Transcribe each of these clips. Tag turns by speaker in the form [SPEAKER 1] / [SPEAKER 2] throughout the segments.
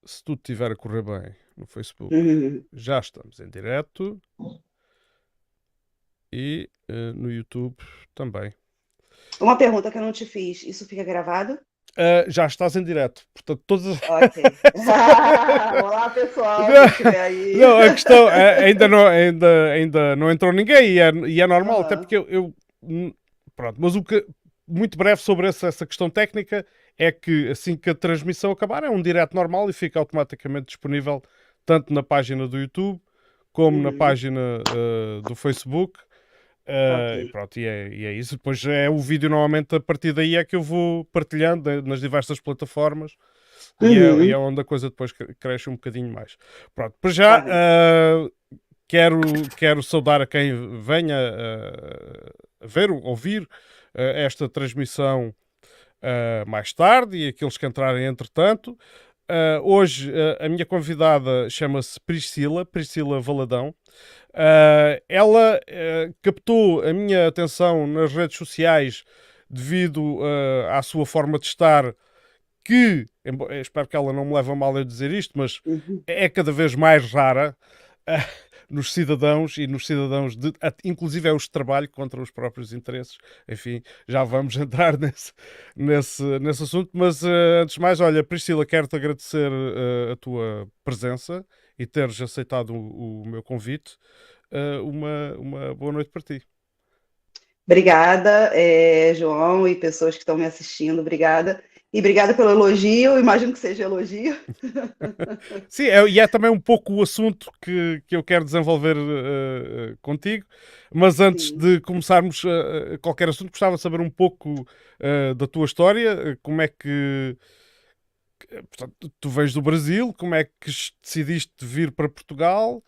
[SPEAKER 1] se tudo estiver a correr bem no Facebook,
[SPEAKER 2] Uhum.
[SPEAKER 1] já estamos em direto e no YouTube também.
[SPEAKER 2] Uma pergunta que eu não te fiz, isso fica gravado?
[SPEAKER 1] Já estás em direto, portanto, todas.
[SPEAKER 2] Ok. Olá, pessoal, quem estiver
[SPEAKER 1] Não,
[SPEAKER 2] aí.
[SPEAKER 1] não, a questão ainda não entrou ninguém e é normal, até
[SPEAKER 2] Aham.
[SPEAKER 1] porque pronto, mas o que muito breve sobre essa questão técnica é que assim que a transmissão acabar é um direto normal e fica automaticamente disponível tanto na página do YouTube como na
[SPEAKER 2] Uhum.
[SPEAKER 1] página do Facebook.
[SPEAKER 2] Ok.
[SPEAKER 1] E pronto, e é isso. Depois é o vídeo, normalmente, a partir daí é que eu vou partilhando nas diversas plataformas e é
[SPEAKER 2] Uhum.
[SPEAKER 1] onde a coisa depois cresce um bocadinho mais. Pronto, para
[SPEAKER 2] Tá
[SPEAKER 1] já
[SPEAKER 2] bem.
[SPEAKER 1] quero saudar a quem venha a ver, ouvir esta transmissão mais tarde e aqueles que entrarem entretanto. Hoje a minha convidada chama-se Priscila Valadão. Ela captou a minha atenção nas redes sociais devido à sua forma de estar, que espero que ela não me leve a mal eu dizer isto, mas
[SPEAKER 2] Uhum.
[SPEAKER 1] é cada vez mais rara nos cidadãos e nos cidadãos, inclusive é os de trabalho contra os próprios interesses. Enfim, já vamos entrar nesse assunto, mas antes de mais, olha, Priscila, quero-te agradecer a tua presença e teres aceitado o meu convite. Uma boa noite para ti.
[SPEAKER 2] Obrigada, João e pessoas que estão me assistindo, obrigada. E obrigada pelo elogio, imagino que seja elogio.
[SPEAKER 1] Sim, e é também um pouco o assunto que eu quero desenvolver contigo, mas antes
[SPEAKER 2] Sim.
[SPEAKER 1] de começarmos qualquer assunto, gostava de saber um pouco da tua história, como é portanto, tu vens do Brasil, como é que decidiste vir para Portugal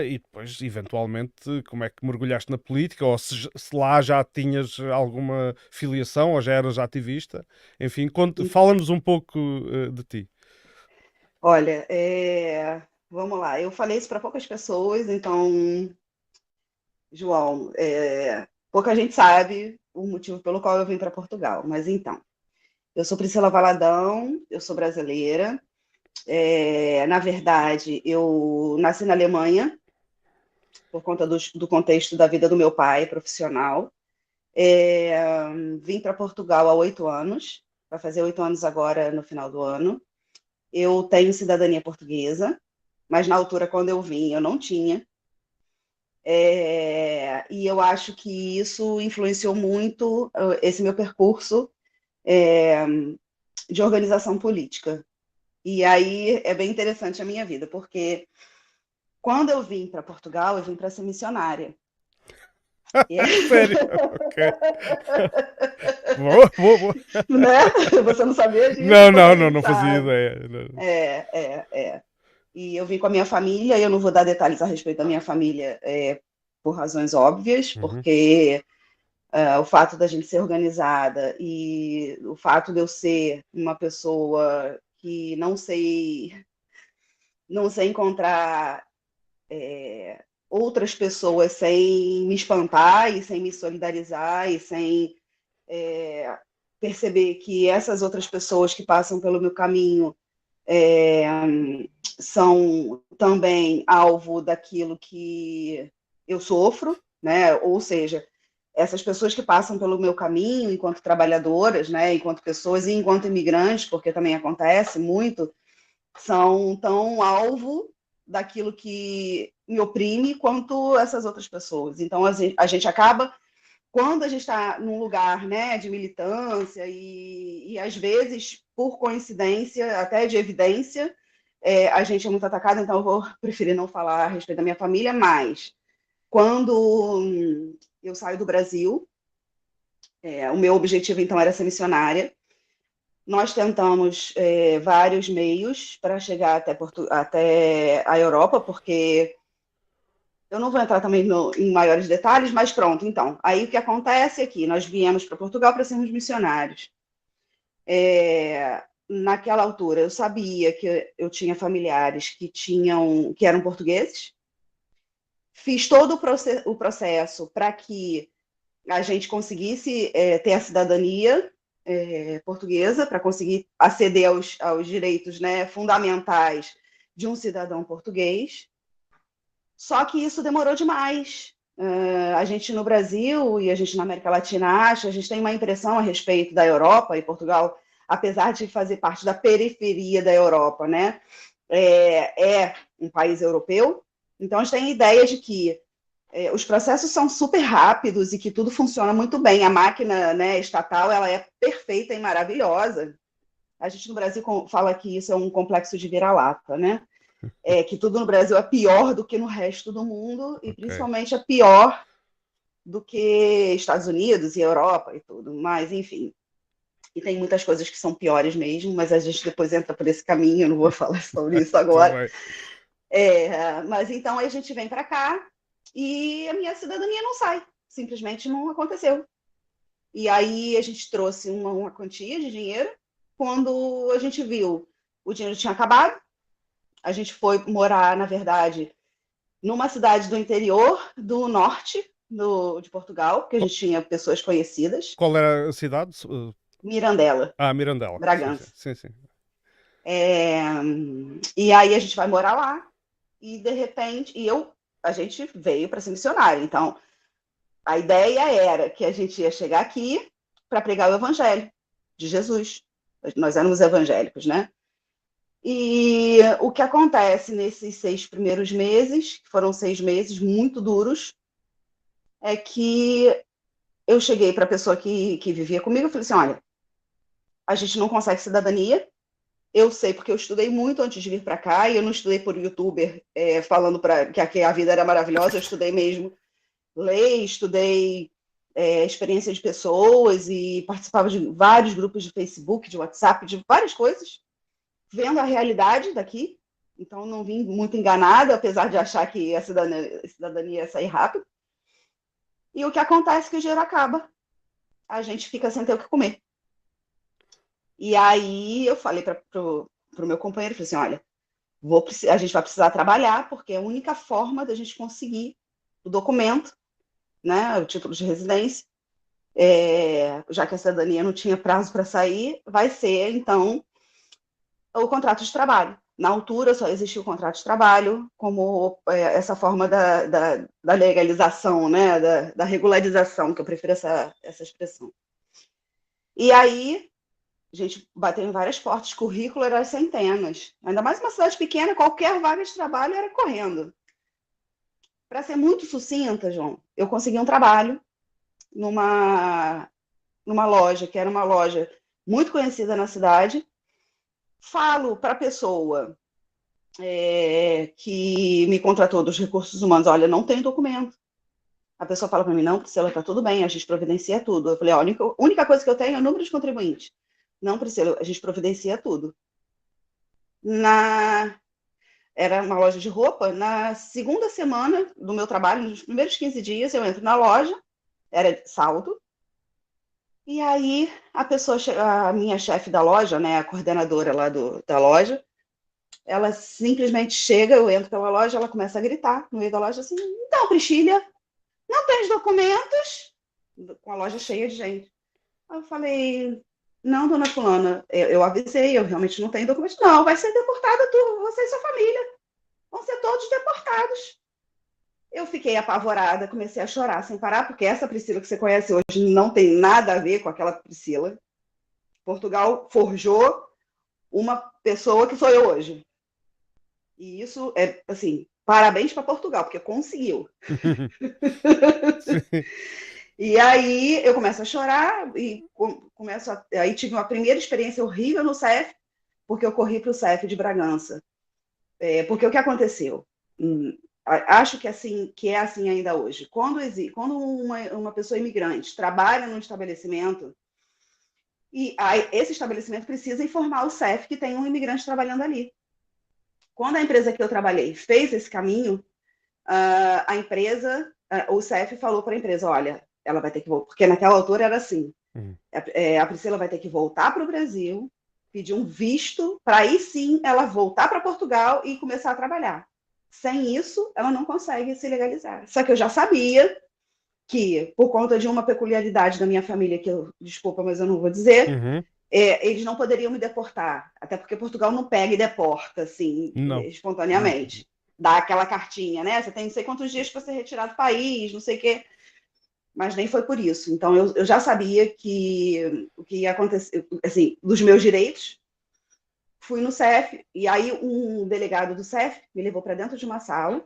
[SPEAKER 1] e depois, eventualmente, como é que mergulhaste na política, ou se lá já tinhas alguma filiação, ou já eras ativista, enfim, fala-nos um pouco de ti.
[SPEAKER 2] Olha, vamos lá. Eu falei isso para poucas pessoas, então, João, pouca gente sabe o motivo pelo qual eu vim para Portugal. Mas então, eu sou Priscila Valadão, eu sou brasileira. Na verdade, eu nasci na Alemanha por conta do contexto da vida do meu pai profissional. É, Vim para Portugal há 8 anos, vai fazer 8 anos agora no final do ano. Eu tenho cidadania portuguesa, mas na altura, quando eu vim, eu não tinha. E eu acho que isso influenciou muito esse meu percurso é, de organização política. E aí é bem interessante a minha vida, porque quando eu vim para Portugal, eu vim para ser missionária. E,
[SPEAKER 1] Sério? Ok. Boa, boa, boa.
[SPEAKER 2] né? Você não sabia disso,
[SPEAKER 1] Não,
[SPEAKER 2] pouca
[SPEAKER 1] não, não,
[SPEAKER 2] gente
[SPEAKER 1] não fazia
[SPEAKER 2] sabe.
[SPEAKER 1] ideia. Não.
[SPEAKER 2] É. E eu vim com a minha família, e eu não vou dar detalhes a respeito da minha família por razões óbvias,
[SPEAKER 1] Uhum.
[SPEAKER 2] porque o fato da gente ser organizada e o fato de eu ser uma pessoa que não sei encontrar outras pessoas sem me espantar e sem me solidarizar e sem é, perceber que essas outras pessoas que passam pelo meu caminho é, são também alvo daquilo que eu sofro, né? Ou seja, essas pessoas que passam pelo meu caminho enquanto trabalhadoras, né? Enquanto pessoas e enquanto imigrantes, porque também acontece muito, são tão alvo daquilo que me oprime quanto essas outras pessoas. Então a gente acaba quando a gente está num lugar, né, de militância e às vezes, por coincidência, até de evidência, a gente é muito atacado, então eu vou preferir não falar a respeito da minha família, mas quando eu saio do Brasil, o meu objetivo então era ser missionária. Nós tentamos vários meios para chegar até a Europa, porque eu não vou entrar também em maiores detalhes, mas pronto, então. Aí o que acontece aqui? Nós viemos para Portugal para sermos missionários. Naquela altura, eu sabia que eu tinha familiares que eram portugueses. Fiz todo o processo para que a gente conseguisse ter a cidadania. portuguesa para conseguir aceder aos direitos, né, fundamentais de um cidadão português. Só que isso demorou demais. A gente no Brasil e a gente na América Latina acha, a gente tem uma impressão a respeito da Europa e Portugal, apesar de fazer parte da periferia da Europa, né? É um país europeu, então a gente tem a ideia de que os processos são super rápidos e que tudo funciona muito bem. A máquina, né, estatal, ela é perfeita e maravilhosa. A gente no Brasil fala que isso é um complexo de vira-lata, né? Que tudo no Brasil é pior do que no resto do mundo e
[SPEAKER 1] Ok.
[SPEAKER 2] principalmente é pior do que Estados Unidos e Europa e tudo. Mas, enfim, e tem muitas coisas que são piores mesmo, mas a gente depois entra por esse caminho, eu não vou falar sobre isso
[SPEAKER 1] Tudo
[SPEAKER 2] agora.
[SPEAKER 1] bem.
[SPEAKER 2] Mas então a gente vem para cá e a minha cidadania não sai, simplesmente não aconteceu. E aí a gente trouxe uma quantia de dinheiro. Quando a gente viu, o dinheiro tinha acabado. A gente foi morar, na verdade, numa cidade do interior do norte de Portugal, que a
[SPEAKER 1] Qual,
[SPEAKER 2] gente tinha pessoas conhecidas.
[SPEAKER 1] qual era a cidade?
[SPEAKER 2] Mirandela,
[SPEAKER 1] Mirandela. Sim, sim.
[SPEAKER 2] Bragança.
[SPEAKER 1] Sim, sim.
[SPEAKER 2] E aí a gente vai morar lá e de repente, a gente veio para ser missionário. Então, a ideia era que a gente ia chegar aqui para pregar o evangelho de Jesus. Nós éramos evangélicos, né? E o que acontece nesses 6 primeiros meses, que foram 6 meses muito duros, é que eu cheguei para a pessoa que vivia comigo e falei assim, olha, a gente não consegue cidadania, eu sei porque eu estudei muito antes de vir para cá, e eu não estudei por youtuber falando que aqui a vida era maravilhosa, eu estudei mesmo lei, estudei experiência de pessoas e participava de vários grupos de Facebook, de WhatsApp, de várias coisas, vendo a realidade daqui. Então, não vim muito enganada, apesar de achar que a cidadania ia sair rápido. E o que acontece é que o dinheiro acaba. A gente fica sem ter o que comer. E aí eu falei para o meu companheiro, falei assim, olha, a gente vai precisar trabalhar, porque é a única forma da gente conseguir o documento, né, o título de residência, já que a cidadania não tinha prazo para sair, vai ser, então, o contrato de trabalho. Na altura só existia o contrato de trabalho como essa forma da legalização, né, da regularização, que eu prefiro essa expressão. E aí a gente bateu em várias portas, currículo era centenas. Ainda mais uma cidade pequena, qualquer vaga de trabalho era correndo. Para ser muito sucinta, João, eu consegui um trabalho numa loja, que era uma loja muito conhecida na cidade. Falo para a pessoa que me contratou dos recursos humanos, olha, não tem documento. A pessoa fala para mim, não, Priscila, está tudo bem, a gente providencia tudo. Eu falei, a única coisa que eu tenho é o número de contribuintes. Não, Priscila, a gente providencia tudo. Era uma loja de roupa. Na segunda semana do meu trabalho, nos primeiros 15 dias, eu entro na loja, era saldo, e aí a minha chefe da loja, né, a coordenadora lá da loja, ela simplesmente chega, eu entro pela loja, ela começa a gritar no meio da loja assim, então, Priscila, não tens documentos? Com a loja cheia de gente. Aí eu falei, não, dona fulana, eu avisei, eu realmente não tenho documentos. Não, vai ser deportada você e sua família. Vão ser todos deportados. Eu fiquei apavorada, comecei a chorar sem parar, porque essa Priscila que você conhece hoje não tem nada a ver com aquela Priscila. Portugal forjou uma pessoa que sou eu hoje. E isso é, assim, parabéns para Portugal, porque conseguiu. E aí eu começo a chorar e aí tive uma primeira experiência horrível no CEF, porque eu corri para o CEF de Bragança. Porque o que aconteceu? Acho que é assim ainda hoje. Quando uma pessoa imigrante trabalha num estabelecimento, e esse estabelecimento precisa informar o CEF que tem um imigrante trabalhando ali. Quando a empresa que eu trabalhei fez esse caminho, a empresa, o CEF falou para a empresa, olha, ela vai ter que voltar, porque naquela altura era assim, a Priscila vai ter que voltar para o Brasil, pedir um visto, para aí sim ela voltar para Portugal e começar a trabalhar. Sem isso, ela não consegue se legalizar. Só que eu já sabia que, por conta de uma peculiaridade da minha família, que eu, desculpa, mas eu não vou dizer,
[SPEAKER 1] Uhum.
[SPEAKER 2] eles não poderiam me deportar, até porque Portugal não pega e deporta, assim,
[SPEAKER 1] Não.
[SPEAKER 2] espontaneamente. Dá aquela cartinha, né? Você tem não sei quantos dias para ser retirado do país, não sei o quê. Mas nem foi por isso. Então, eu já sabia que o que ia acontecer, assim, dos meus direitos. Fui no CEF, e aí um delegado do CEF me levou para dentro de uma sala,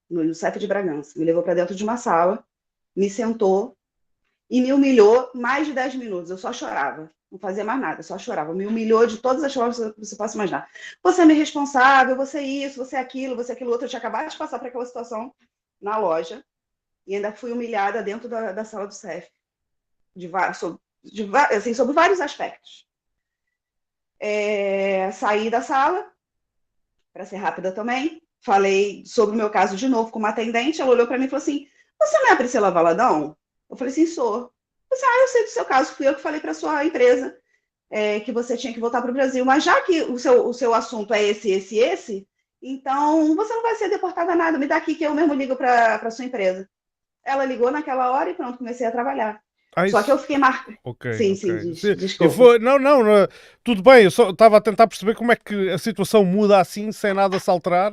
[SPEAKER 2] no CEF de Bragança, me levou para dentro de uma sala, me sentou e me humilhou mais de 10 minutos. Eu só chorava, não fazia mais nada, só chorava. Me humilhou de todas as formas que você possa imaginar. Você é meu responsável, você é isso, você é aquilo outro. Eu tinha acabado de passar por aquela situação na loja e ainda fui humilhada dentro da sala do CEF, assim, sobre vários aspectos. Saí da sala, para ser rápida também, falei sobre o meu caso de novo com uma atendente, ela olhou para mim e falou assim, você não é a Priscila Valadão? Eu falei assim, sou. Eu sei do seu caso, fui eu que falei para sua empresa que você tinha que voltar para o Brasil, mas já que o seu assunto é esse, então você não vai ser deportada nada, me dá aqui que eu mesmo ligo para sua empresa. Ela ligou naquela hora e pronto, comecei a trabalhar.
[SPEAKER 1] Ah,
[SPEAKER 2] Só que
[SPEAKER 1] isso.
[SPEAKER 2] eu fiquei marcada.
[SPEAKER 1] Ok,
[SPEAKER 2] Sim, sim,
[SPEAKER 1] ok. Sim, eu
[SPEAKER 2] desculpa.
[SPEAKER 1] vou... Não, não, não, tudo bem. Eu só estava a tentar perceber como é que a situação muda assim, sem nada se alterar.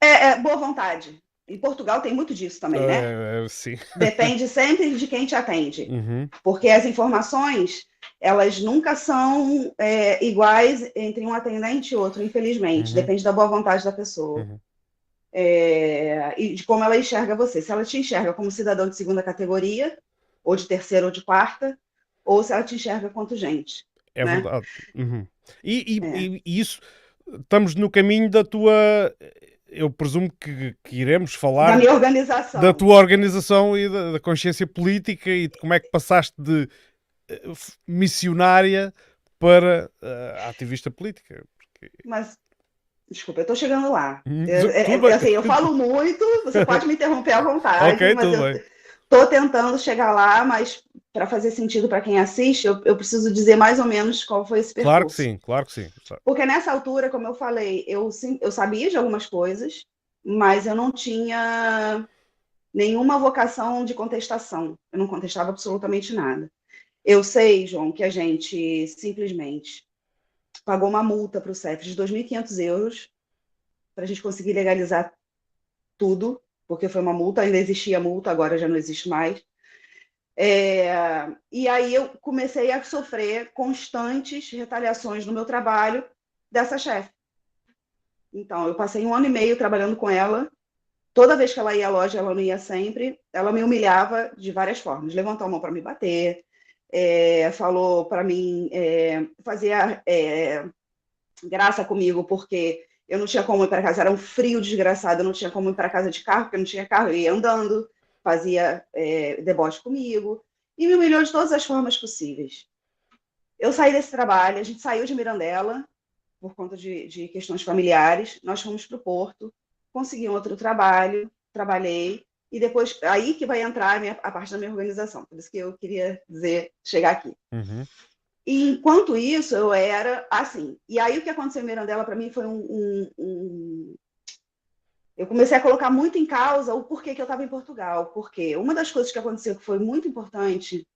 [SPEAKER 1] Ah,
[SPEAKER 2] Boa vontade. Em Portugal tem muito disso também, né?
[SPEAKER 1] sim.
[SPEAKER 2] Depende sempre de quem te atende,
[SPEAKER 1] Uhum,
[SPEAKER 2] porque as informações elas nunca são iguais entre um atendente e outro, infelizmente.
[SPEAKER 1] uhum,
[SPEAKER 2] Depende da boa vontade da pessoa
[SPEAKER 1] uhum.
[SPEAKER 2] e de como ela enxerga você. Se ela te enxerga como cidadão de segunda categoria, ou de terceira ou de quarta, ou se ela te enxerga quanto gente,
[SPEAKER 1] É
[SPEAKER 2] né?
[SPEAKER 1] verdade. Uhum. E,
[SPEAKER 2] É.
[SPEAKER 1] e isso, estamos no caminho da tua. Eu presumo que iremos
[SPEAKER 2] Da
[SPEAKER 1] falar
[SPEAKER 2] minha
[SPEAKER 1] da
[SPEAKER 2] organização.
[SPEAKER 1] tua organização e da consciência política e de como é que passaste de missionária para ativista política. Porque...
[SPEAKER 2] Mas desculpa, eu estou chegando lá. É,
[SPEAKER 1] Tudo bem.
[SPEAKER 2] assim, eu falo muito, você pode me interromper à
[SPEAKER 1] Ok,
[SPEAKER 2] vontade, mas
[SPEAKER 1] tudo
[SPEAKER 2] eu
[SPEAKER 1] bem.
[SPEAKER 2] estou tentando chegar lá, mas para fazer sentido para quem assiste, eu preciso dizer mais ou menos qual foi esse
[SPEAKER 1] Claro que
[SPEAKER 2] percurso.
[SPEAKER 1] sim, claro que sim.
[SPEAKER 2] Porque nessa altura, como eu falei, eu sabia de algumas coisas, mas eu não tinha nenhuma vocação de contestação. Eu não contestava absolutamente nada. Eu sei, João, que a gente simplesmente pagou uma multa para o CEF de 2.500 euros para a gente conseguir legalizar tudo, porque foi uma multa, ainda existia multa, agora já não existe mais. E aí eu comecei a sofrer constantes retaliações no meu trabalho dessa chefe. Então, eu passei 1 ano e meio trabalhando com ela. Toda vez que ela ia à loja, ela não ia sempre, ela me humilhava de várias formas. Levantou a mão para me bater, falou para mim, fazia graça comigo, porque eu não tinha como ir para casa, era um frio desgraçado, eu não tinha como ir para casa de carro, porque eu não tinha carro, eu ia andando, fazia deboche comigo, e me humilhou de todas as formas possíveis. Eu saí desse trabalho, a gente saiu de Mirandela, por conta de questões familiares, nós fomos para o Porto, consegui um outro trabalho, trabalhei, e depois, aí que vai entrar a parte da minha organização, por isso que eu queria dizer, chegar aqui.
[SPEAKER 1] Uhum.
[SPEAKER 2] E enquanto isso, eu era assim. E aí o que aconteceu em Mirandela para mim foi eu comecei a colocar muito em causa o porquê que eu estava em Portugal. Porque uma das coisas que aconteceu que foi muito importante,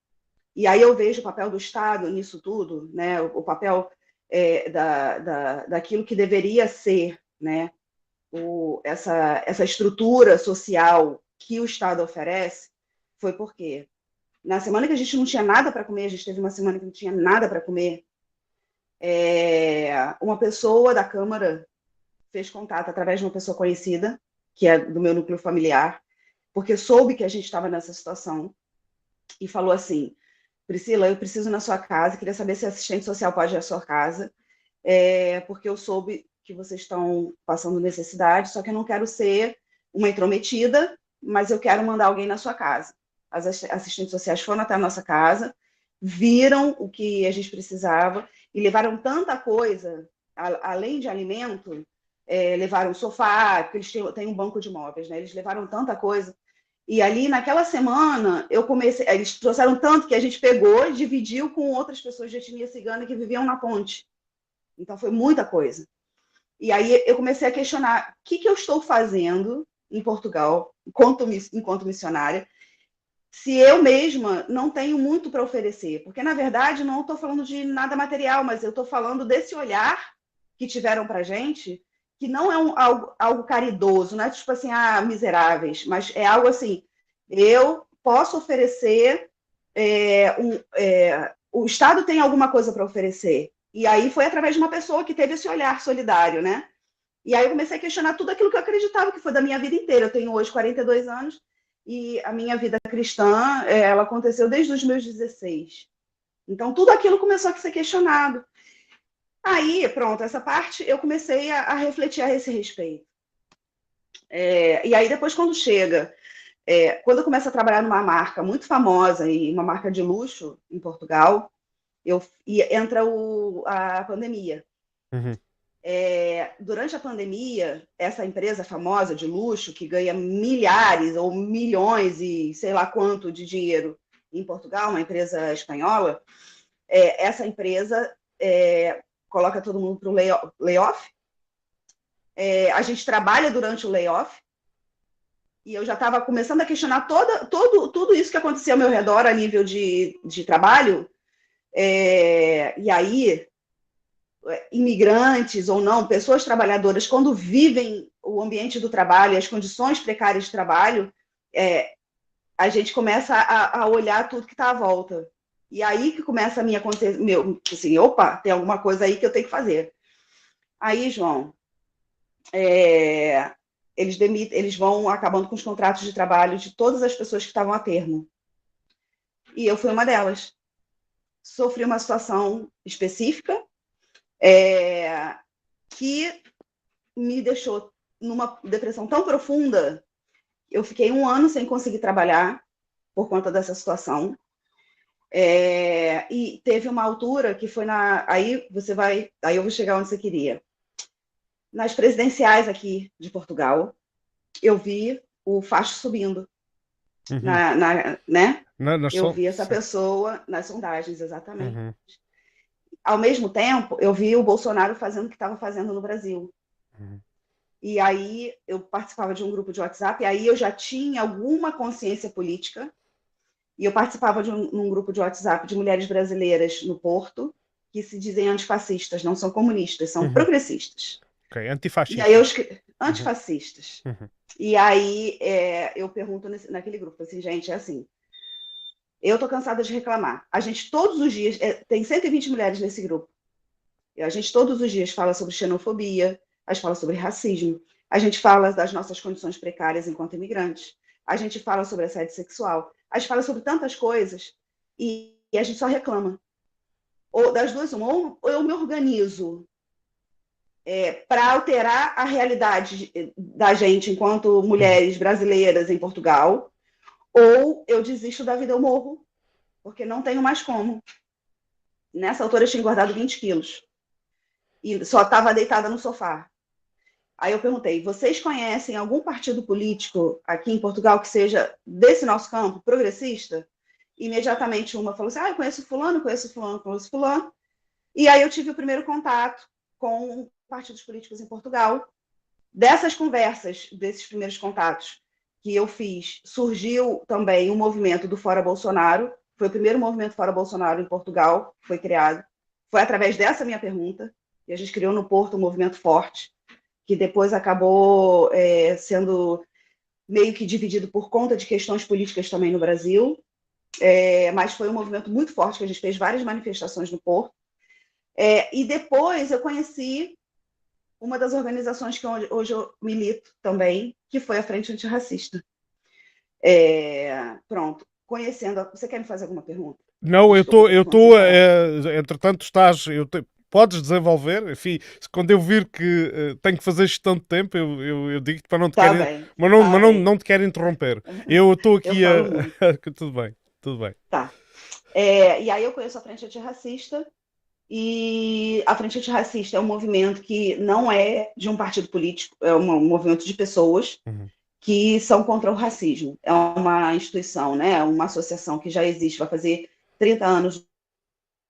[SPEAKER 2] e aí eu vejo o papel do Estado nisso tudo, né? O papel daquilo que deveria ser, né? Essa estrutura social que o Estado oferece, foi porque na semana que a gente não tinha nada para comer, a gente teve uma semana que não tinha nada para comer, uma pessoa da Câmara fez contato através de uma pessoa conhecida, que é do meu núcleo familiar, porque soube que a gente estava nessa situação, e falou assim, Priscila, eu preciso ir na sua casa, queria saber se a assistente social pode ir à sua casa, porque eu soube que vocês estão passando necessidade, só que eu não quero ser uma intrometida, mas eu quero mandar alguém na sua casa. As assistentes sociais foram até a nossa casa, viram o que a gente precisava e levaram tanta coisa, além de alimento, levaram sofá, porque eles têm um banco de móveis, né? Eles levaram tanta coisa. E ali, naquela semana, eles trouxeram tanto que a gente pegou e dividiu com outras pessoas de etnia cigana que viviam na ponte. Então, foi muita coisa. E aí eu comecei a questionar o que eu estou fazendo em Portugal, enquanto missionária, se eu mesma não tenho muito para oferecer? Porque, na verdade, não estou falando de nada material, mas eu estou falando desse olhar que tiveram para a gente, que não é algo caridoso, não é tipo assim, miseráveis, mas é algo assim, eu posso oferecer, o Estado tem alguma coisa para oferecer. E aí foi através de uma pessoa que teve esse olhar solidário, né? E aí eu comecei a questionar tudo aquilo que eu acreditava, que foi da minha vida inteira. Eu tenho hoje 42 anos e a minha vida cristã, ela aconteceu desde os meus 16. Então, tudo aquilo começou a ser questionado. Aí, pronto, essa parte eu comecei a refletir a esse respeito. E aí, depois, quando eu começo a trabalhar numa marca muito famosa e uma marca de luxo em Portugal, entra a pandemia.
[SPEAKER 1] Uhum.
[SPEAKER 2] Durante a pandemia, essa empresa famosa de luxo, que ganha milhares ou milhões e sei lá quanto de dinheiro em Portugal, uma empresa espanhola, essa empresa coloca todo mundo para o layoff. A gente trabalha durante o layoff, e eu já estava começando a questionar tudo isso que acontecia ao meu redor a nível de trabalho. E aí, imigrantes ou não, pessoas trabalhadoras, quando vivem o ambiente do trabalho, as condições precárias de trabalho, a gente começa a olhar tudo que está à volta. E aí que começa a minha acontecer, assim, opa, tem alguma coisa aí que eu tenho que fazer. Aí, João, eles vão acabando com os contratos de trabalho de todas as pessoas que estavam a termo. E eu fui uma delas. Sofri uma situação específica, que me deixou numa depressão tão profunda. Eu fiquei 1 ano sem conseguir trabalhar por conta dessa situação. E teve uma altura que foi aí eu vou chegar onde você queria. Nas presidenciais aqui de Portugal, eu vi o facho subindo.
[SPEAKER 1] Uhum.
[SPEAKER 2] Né? Eu vi essa pessoa nas sondagens, exatamente.
[SPEAKER 1] Uhum.
[SPEAKER 2] Ao mesmo tempo, eu vi o Bolsonaro fazendo o que estava fazendo no Brasil.
[SPEAKER 1] Uhum.
[SPEAKER 2] E aí eu participava de um grupo de WhatsApp, e aí eu já tinha alguma consciência política, e eu participava de um grupo de WhatsApp de mulheres brasileiras no Porto, que se dizem antifascistas, não são comunistas, são progressistas.
[SPEAKER 1] Ok, antifascistas.
[SPEAKER 2] E aí antifascistas. Uhum. E aí eu pergunto naquele grupo, assim, gente, assim, eu tô cansada de reclamar. A gente todos os dias, tem 120 mulheres nesse grupo, e a gente todos os dias fala sobre xenofobia, a gente fala sobre racismo, a gente fala das nossas condições precárias enquanto imigrantes, a gente fala sobre assédio sexual, a gente fala sobre tantas coisas, e a gente só reclama. Ou das duas, ou eu me organizo para alterar a realidade da gente enquanto mulheres brasileiras em Portugal, ou eu desisto da vida, eu morro, porque não tenho mais como. Nessa altura eu tinha engordado 20 quilos e só estava deitada no sofá. Aí eu perguntei, vocês conhecem algum partido político aqui em Portugal que seja desse nosso campo, progressista? Imediatamente uma falou assim, eu conheço fulano, conheço fulano, conheço fulano. E aí eu tive o primeiro contato com partidos políticos em Portugal. Dessas conversas, desses primeiros contatos que eu fiz, surgiu também um movimento do Fora Bolsonaro. Foi o primeiro movimento Fora Bolsonaro em Portugal, foi criado. Foi através dessa minha pergunta, e a gente criou no Porto um movimento forte, que depois acabou sendo meio que dividido por conta de questões políticas também no Brasil, mas foi um movimento muito forte, que a gente fez várias manifestações no Porto. E depois eu conheci uma das organizações que hoje eu milito também, que foi a Frente Antirracista. Pronto, conhecendo... Você quer me fazer alguma pergunta?
[SPEAKER 1] Não, desculpa, eu estou, entretanto podes desenvolver, enfim, quando eu vir que tenho que fazer gestão de tempo, eu digo-te para não te não te quero interromper. Eu estou aqui tudo bem, tudo bem.
[SPEAKER 2] Tá. E aí eu conheço a Frente Antirracista, e a Frente Antirracista é um movimento que não é de um partido político, é um movimento de pessoas que são contra o racismo. É uma instituição, né? Uma associação que já existe, vai fazer 30 anos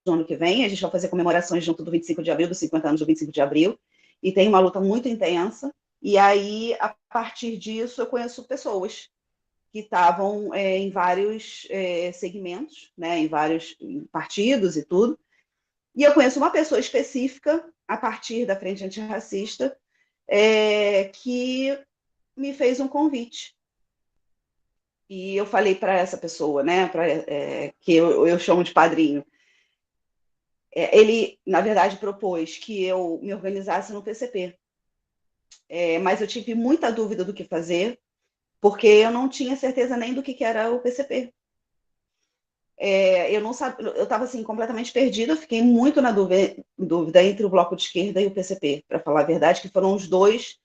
[SPEAKER 2] no ano que vem, a gente vai fazer comemorações junto do 25 de abril, dos 50 anos do 25 de abril, e tem uma luta muito intensa, E aí, a partir disso, eu conheço pessoas que estavam em vários segmentos, né, em vários partidos e tudo. E eu conheço uma pessoa específica, a partir da Frente Antirracista, que me fez um convite. E eu falei para essa pessoa, né, que eu chamo de padrinho, ele, na verdade, propôs que eu me organizasse no PCP. Mas eu tive muita dúvida do que fazer, porque eu não tinha certeza nem do que era o PCP. Eu não sabia, eu estava assim completamente perdida, fiquei muito na dúvida entre o Bloco de Esquerda e o PCP, para falar a verdade, que foram os dois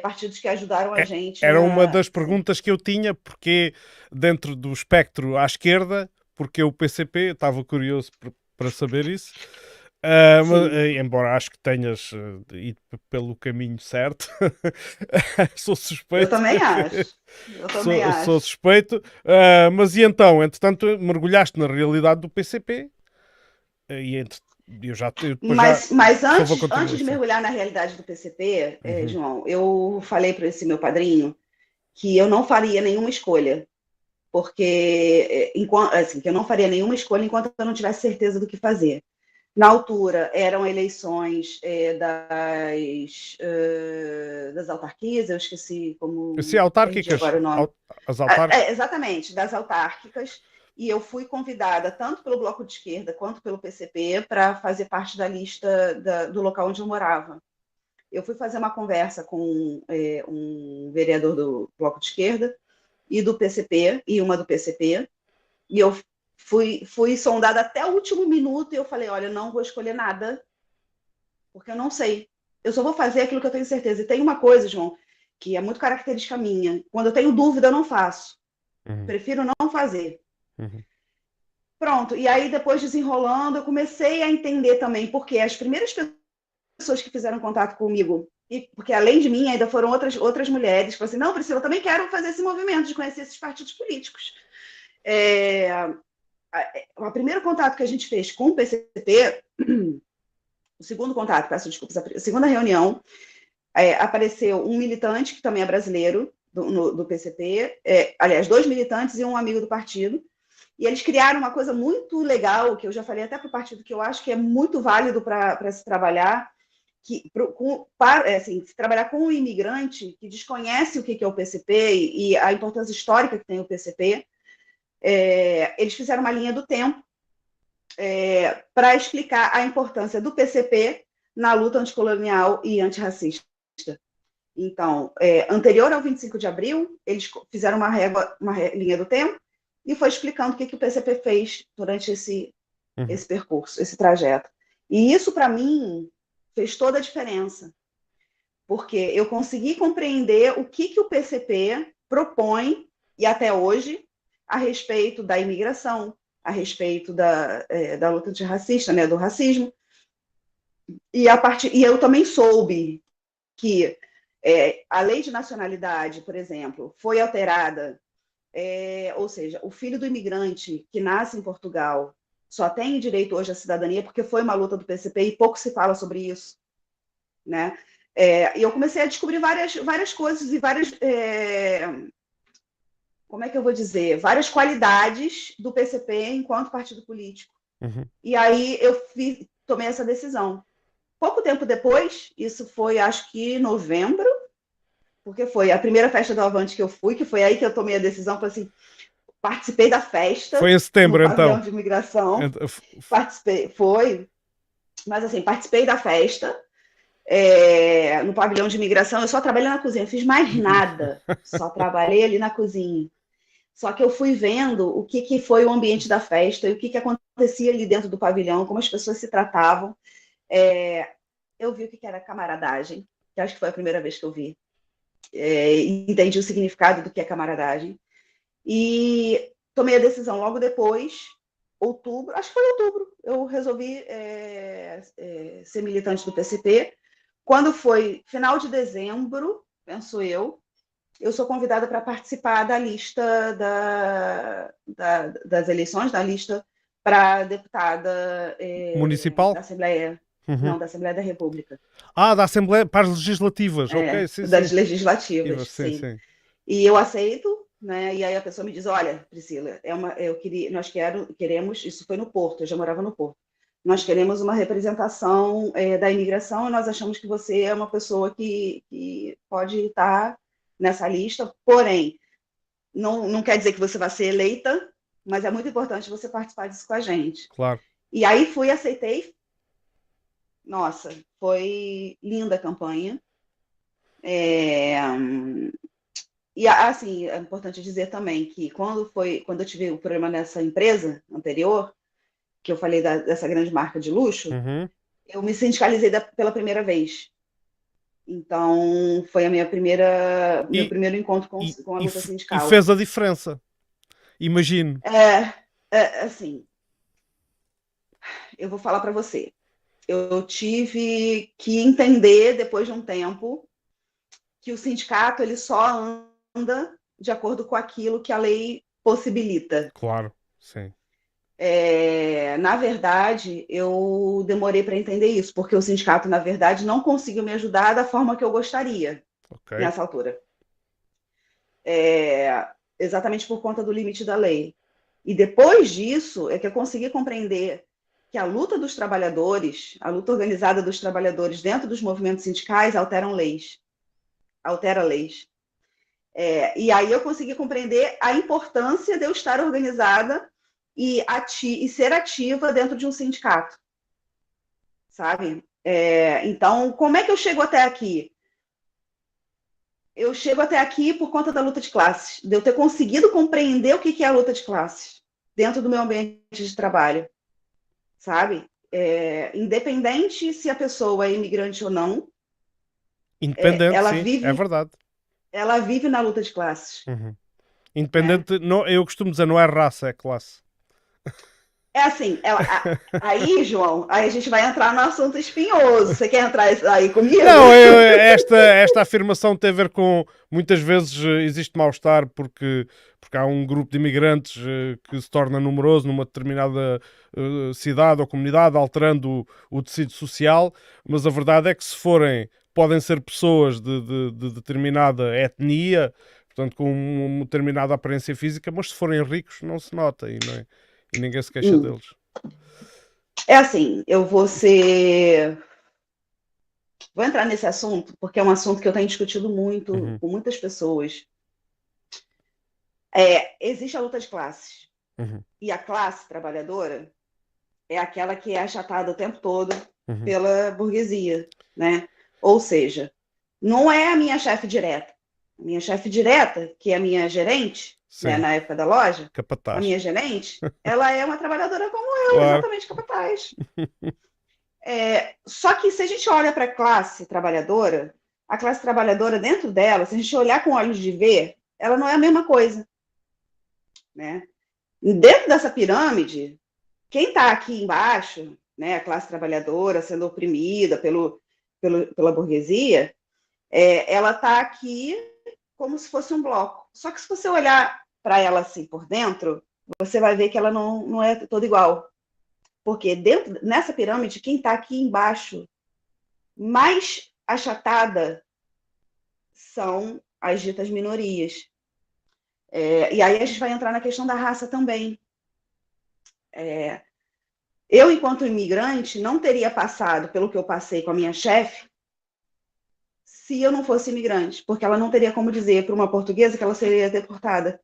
[SPEAKER 2] partidos que ajudaram a gente
[SPEAKER 1] Era uma
[SPEAKER 2] na.
[SPEAKER 1] das perguntas que eu tinha, porque dentro do espectro à esquerda, porque o PCP, estava curioso para saber isso.
[SPEAKER 2] Sim,
[SPEAKER 1] Embora acho que tenhas ido pelo caminho certo, sou
[SPEAKER 2] eu
[SPEAKER 1] suspeito.
[SPEAKER 2] também acho. Eu também
[SPEAKER 1] Sou
[SPEAKER 2] acho.
[SPEAKER 1] suspeito. Mas e então, entretanto, mergulhaste na realidade do PCP e eu depois já
[SPEAKER 2] Mas
[SPEAKER 1] soube a
[SPEAKER 2] antes de
[SPEAKER 1] continuação.
[SPEAKER 2] mergulhar na realidade do PCP,
[SPEAKER 1] Uhum.
[SPEAKER 2] João, eu falei para esse meu padrinho que eu não faria nenhuma escolha, porque assim, que eu não faria nenhuma escolha enquanto eu não tivesse certeza do que fazer. Na altura, eram eleições das autarquias, eu esqueci
[SPEAKER 1] Sim,
[SPEAKER 2] como, perdi
[SPEAKER 1] autárquicas.
[SPEAKER 2] agora o nome.
[SPEAKER 1] As autárquicas.
[SPEAKER 2] Exatamente, das autárquicas, e eu fui convidada tanto pelo Bloco de Esquerda quanto pelo PCP para fazer parte da lista do local onde eu morava. Eu fui fazer uma conversa com um vereador do Bloco de Esquerda e do PCP, e uma do PCP, e eu fui sondada até o último minuto e eu falei, olha, eu não vou escolher nada, porque eu não sei. Eu só vou fazer aquilo que eu tenho certeza. E tem uma coisa, João, que é muito característica minha. Quando eu tenho dúvida, eu não faço.
[SPEAKER 1] Uhum.
[SPEAKER 2] Prefiro não fazer.
[SPEAKER 1] Uhum.
[SPEAKER 2] Pronto. E aí, depois desenrolando, eu comecei a entender também, porque as primeiras pessoas que fizeram contato comigo, e porque além de mim, ainda foram outras mulheres, que falaram assim, não, Priscila, eu também quero fazer esse movimento de conhecer esses partidos políticos. O primeiro contato que a gente fez com o PCP, o segundo contato, peço desculpas, a segunda reunião, apareceu um militante, que também é brasileiro, do PCP, aliás, dois militantes e um amigo do partido, e eles criaram uma coisa muito legal, que eu já falei até para o partido, que eu acho que é muito válido para se trabalhar, se trabalhar com um imigrante que desconhece o que é o PCP e a importância histórica que tem o PCP, eles fizeram uma linha do tempo para explicar a importância do PCP na luta anticolonial e antirracista. Então, anterior ao 25 de abril, eles fizeram uma linha do tempo e foi explicando o que o PCP fez durante
[SPEAKER 1] Uhum.
[SPEAKER 2] esse percurso, esse trajeto. E isso, para mim, fez toda a diferença, porque eu consegui compreender o que o PCP propõe, e até hoje, a respeito da imigração, a respeito da luta antirracista, né, do racismo. E eu também soube que a lei de nacionalidade, por exemplo, foi alterada, ou seja, o filho do imigrante que nasce em Portugal só tem direito hoje à cidadania porque foi uma luta do PCP e pouco se fala sobre isso, né? E eu comecei a descobrir várias coisas e como é que eu vou dizer, várias qualidades do PCP enquanto partido político.
[SPEAKER 1] Uhum.
[SPEAKER 2] E aí tomei essa decisão. Pouco tempo depois, isso foi acho que novembro, porque foi a primeira festa do Avante que eu fui, que foi aí que eu tomei a decisão, falei assim, participei da
[SPEAKER 1] Foi
[SPEAKER 2] festa
[SPEAKER 1] em
[SPEAKER 2] no
[SPEAKER 1] setembro,
[SPEAKER 2] pavilhão
[SPEAKER 1] então.
[SPEAKER 2] de imigração, mas assim, participei da festa no pavilhão de imigração, eu só trabalhei na cozinha, não fiz mais nada, só trabalhei ali na cozinha. Só que eu fui vendo o que foi o ambiente da festa e o que acontecia ali dentro do pavilhão, como as pessoas se tratavam. Eu vi o que era camaradagem, que acho que foi a primeira vez que eu vi. Entendi o significado do que é camaradagem. E tomei a decisão logo depois, outubro, acho que foi outubro, eu resolvi ser militante do PCP. Quando foi final de dezembro, penso eu sou convidada para participar da lista das eleições, da lista para deputada
[SPEAKER 1] Municipal?
[SPEAKER 2] da Assembleia.
[SPEAKER 1] Uhum.
[SPEAKER 2] Não, da Assembleia da República.
[SPEAKER 1] Ah, da Assembleia para as legislativas, ok, sim, sim.
[SPEAKER 2] Das legislativas,
[SPEAKER 1] Sim,
[SPEAKER 2] sim.
[SPEAKER 1] sim.
[SPEAKER 2] E eu aceito, né? E aí a pessoa me diz: olha, Priscila, queremos, isso foi no Porto, eu já morava no Porto. Nós queremos uma representação da imigração e nós achamos que você é uma pessoa que pode estar nessa lista, porém, não quer dizer que você vai ser eleita, mas é muito importante você participar disso com a gente.
[SPEAKER 1] Claro.
[SPEAKER 2] E aí fui, aceitei. Nossa, foi linda a campanha. É, E assim, é importante dizer também que quando eu tive o problema nessa empresa anterior, que eu falei dessa grande marca de luxo,
[SPEAKER 1] Uhum.
[SPEAKER 2] eu me sindicalizei pela primeira vez. Então, foi meu
[SPEAKER 1] E,
[SPEAKER 2] primeiro encontro
[SPEAKER 1] e,
[SPEAKER 2] com a
[SPEAKER 1] e,
[SPEAKER 2] luta
[SPEAKER 1] f- e
[SPEAKER 2] sindical.
[SPEAKER 1] fez a diferença, imagino.
[SPEAKER 2] Assim, eu vou falar para você. Eu tive que entender depois de um tempo que o sindicato ele só anda de acordo com aquilo que a lei possibilita.
[SPEAKER 1] Claro, sim.
[SPEAKER 2] Na verdade, eu demorei para entender isso, porque o sindicato, na verdade, não conseguiu me ajudar da forma que eu gostaria
[SPEAKER 1] Ok.
[SPEAKER 2] nessa altura. É, Exatamente por conta do limite da lei. E depois disso é que eu consegui compreender que a luta dos trabalhadores, a luta organizada dos trabalhadores dentro dos movimentos sindicais altera leis. E aí eu consegui compreender a importância de eu estar organizada e ser ativa dentro de um sindicato, sabe? Então, como é que eu chego até aqui? Eu chego até aqui por conta da luta de classes, de eu ter conseguido compreender o que é a luta de classes dentro do meu ambiente de trabalho, sabe? Independente se a pessoa é imigrante ou não,
[SPEAKER 1] Independente, sim, é verdade.
[SPEAKER 2] ela vive na luta de classes,
[SPEAKER 1] Uhum.
[SPEAKER 2] né?
[SPEAKER 1] Independente, não, eu costumo dizer, não é raça, é classe.
[SPEAKER 2] É assim, aí, João, aí a gente vai entrar no assunto espinhoso. Você quer entrar aí comigo?
[SPEAKER 1] Não, esta afirmação tem a ver com muitas vezes existe mal-estar porque há um grupo de imigrantes que se torna numeroso numa determinada cidade ou comunidade, alterando o tecido social, mas a verdade é que se forem, podem ser pessoas de determinada etnia, portanto com uma determinada aparência física, mas se forem ricos não se nota e ninguém se queixa
[SPEAKER 2] Hum.
[SPEAKER 1] deles.
[SPEAKER 2] É assim, vou entrar nesse assunto, porque é um assunto que eu tenho discutido muito
[SPEAKER 1] Uhum,
[SPEAKER 2] com muitas pessoas. Existe a luta de classes.
[SPEAKER 1] uhum,
[SPEAKER 2] E a classe trabalhadora é aquela que é achatada o tempo todo
[SPEAKER 1] uhum.
[SPEAKER 2] pela burguesia, né? Ou seja, não é a minha chefe direta. A minha chefe direta, que é a minha gerente, né,
[SPEAKER 1] Sim,
[SPEAKER 2] na época da loja, a
[SPEAKER 1] capataz.
[SPEAKER 2] minha gerente, ela é uma trabalhadora como eu,
[SPEAKER 1] Claro.
[SPEAKER 2] exatamente capataz. Só que se a gente olha para a classe trabalhadora dentro dela, se a gente olhar com olhos de ver, ela não é a mesma coisa, né? E dentro dessa pirâmide, quem está aqui embaixo, né, a classe trabalhadora sendo oprimida pela burguesia, ela está aqui como se fosse um bloco. Só que se você olhar para ela assim por dentro, você vai ver que ela não é toda igual. Porque nessa pirâmide, quem está aqui embaixo, mais achatada, são as ditas minorias. E aí a gente vai entrar na questão da raça também. Eu, enquanto imigrante, não teria passado pelo que eu passei com a minha chefe se eu não fosse imigrante, porque ela não teria como dizer para uma portuguesa que ela seria deportada, por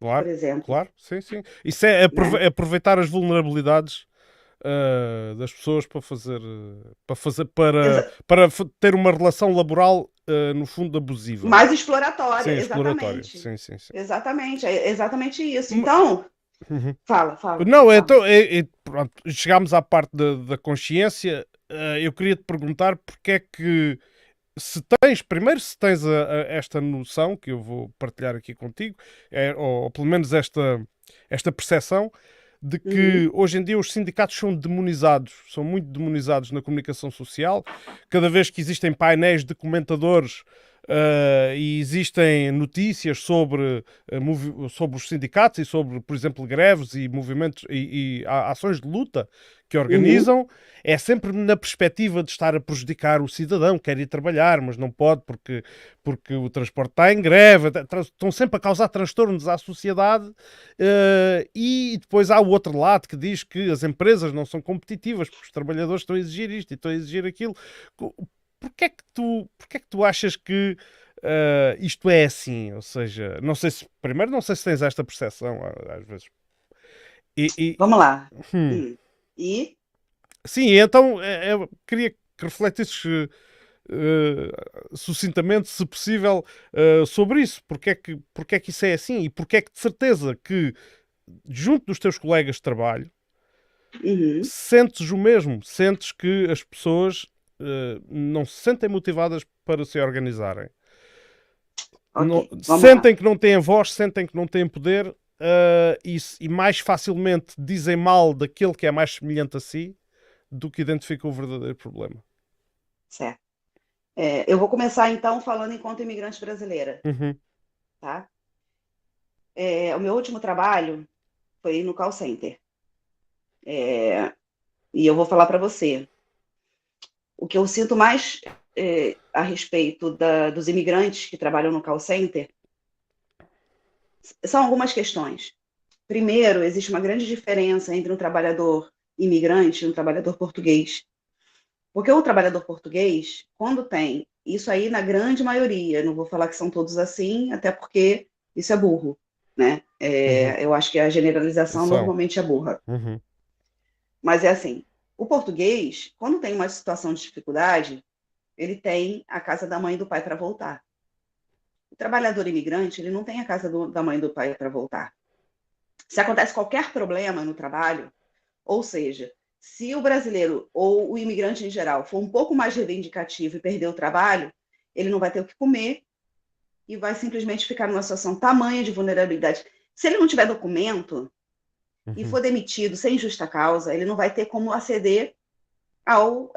[SPEAKER 1] Claro,
[SPEAKER 2] exemplo,
[SPEAKER 1] claro, sim, sim. Isso é
[SPEAKER 2] né?
[SPEAKER 1] aproveitar as vulnerabilidades das pessoas
[SPEAKER 2] Exa
[SPEAKER 1] para ter uma relação laboral, no fundo, abusiva.
[SPEAKER 2] Mais
[SPEAKER 1] Sim,
[SPEAKER 2] exploratória,
[SPEAKER 1] exploratória.
[SPEAKER 2] exatamente.
[SPEAKER 1] Sim, sim, sim.
[SPEAKER 2] Exatamente, é exatamente isso.
[SPEAKER 1] M-
[SPEAKER 2] Então,
[SPEAKER 1] Uhum.
[SPEAKER 2] fala,
[SPEAKER 1] Não,
[SPEAKER 2] fala.
[SPEAKER 1] então, pronto, chegámos à parte da consciência. Eu queria te perguntar porque é que primeiro se tens esta noção que eu vou partilhar aqui contigo, ou pelo menos esta percepção de
[SPEAKER 2] Uhum.
[SPEAKER 1] que hoje em dia os sindicatos são demonizados, são muito demonizados na comunicação social. Cada vez que existem painéis de comentadores e existem notícias sobre os sindicatos e sobre, por exemplo, greves e movimentos e ações de luta que
[SPEAKER 2] Uhum.
[SPEAKER 1] organizam, é sempre na perspectiva de estar a prejudicar o cidadão, quer ir trabalhar, mas não pode porque o transporte está em greve, estão sempre a causar transtornos à sociedade, e depois há o outro lado que diz que as empresas não são competitivas porque os trabalhadores estão a exigir isto e estão a exigir aquilo. Porquê é que tu achas que isto é assim? Ou seja, primeiro não sei se tens esta percepção às vezes. E, e-
[SPEAKER 2] Vamos lá.
[SPEAKER 1] hum,
[SPEAKER 2] Hum. E
[SPEAKER 1] sim, então eu queria que refletisses sucintamente, se possível, sobre isso. Porque é que isso é assim? E porque é que de certeza que junto dos teus colegas de trabalho
[SPEAKER 2] uhum.
[SPEAKER 1] sentes o mesmo? Sentes que as pessoas não se sentem motivadas para se organizarem?
[SPEAKER 2] Ok, vamos lá.
[SPEAKER 1] Sentem que não têm voz, sentem que não têm poder, e mais facilmente dizem mal daquele que é mais semelhante a si do que identificam o verdadeiro problema.
[SPEAKER 2] Certo. Eu vou começar então falando enquanto imigrante brasileira,
[SPEAKER 1] Uhum,
[SPEAKER 2] tá? O meu último trabalho foi no call center. É, e eu vou falar para você. O que eu sinto mais a respeito dos imigrantes que trabalham no call center são algumas questões. Primeiro, existe uma grande diferença entre um trabalhador imigrante e um trabalhador português. Porque o trabalhador português, quando tem, isso aí na grande maioria, não vou falar que são todos assim, até porque isso é burro, né?
[SPEAKER 1] uhum.
[SPEAKER 2] Eu acho que a generalização
[SPEAKER 1] São.
[SPEAKER 2] normalmente é burra.
[SPEAKER 1] Uhum,
[SPEAKER 2] Mas é assim, o português, quando tem uma situação de dificuldade, ele tem a casa da mãe e do pai para voltar. O trabalhador imigrante, ele não tem a casa da mãe e do pai para voltar. Se acontece qualquer problema no trabalho, ou seja, se o brasileiro ou o imigrante em geral for um pouco mais reivindicativo e perder o trabalho, ele não vai ter o que comer e vai simplesmente ficar numa situação tamanha de vulnerabilidade. Se ele não tiver documento e
[SPEAKER 1] uhum,
[SPEAKER 2] for demitido sem justa causa, ele não vai ter como aceder ao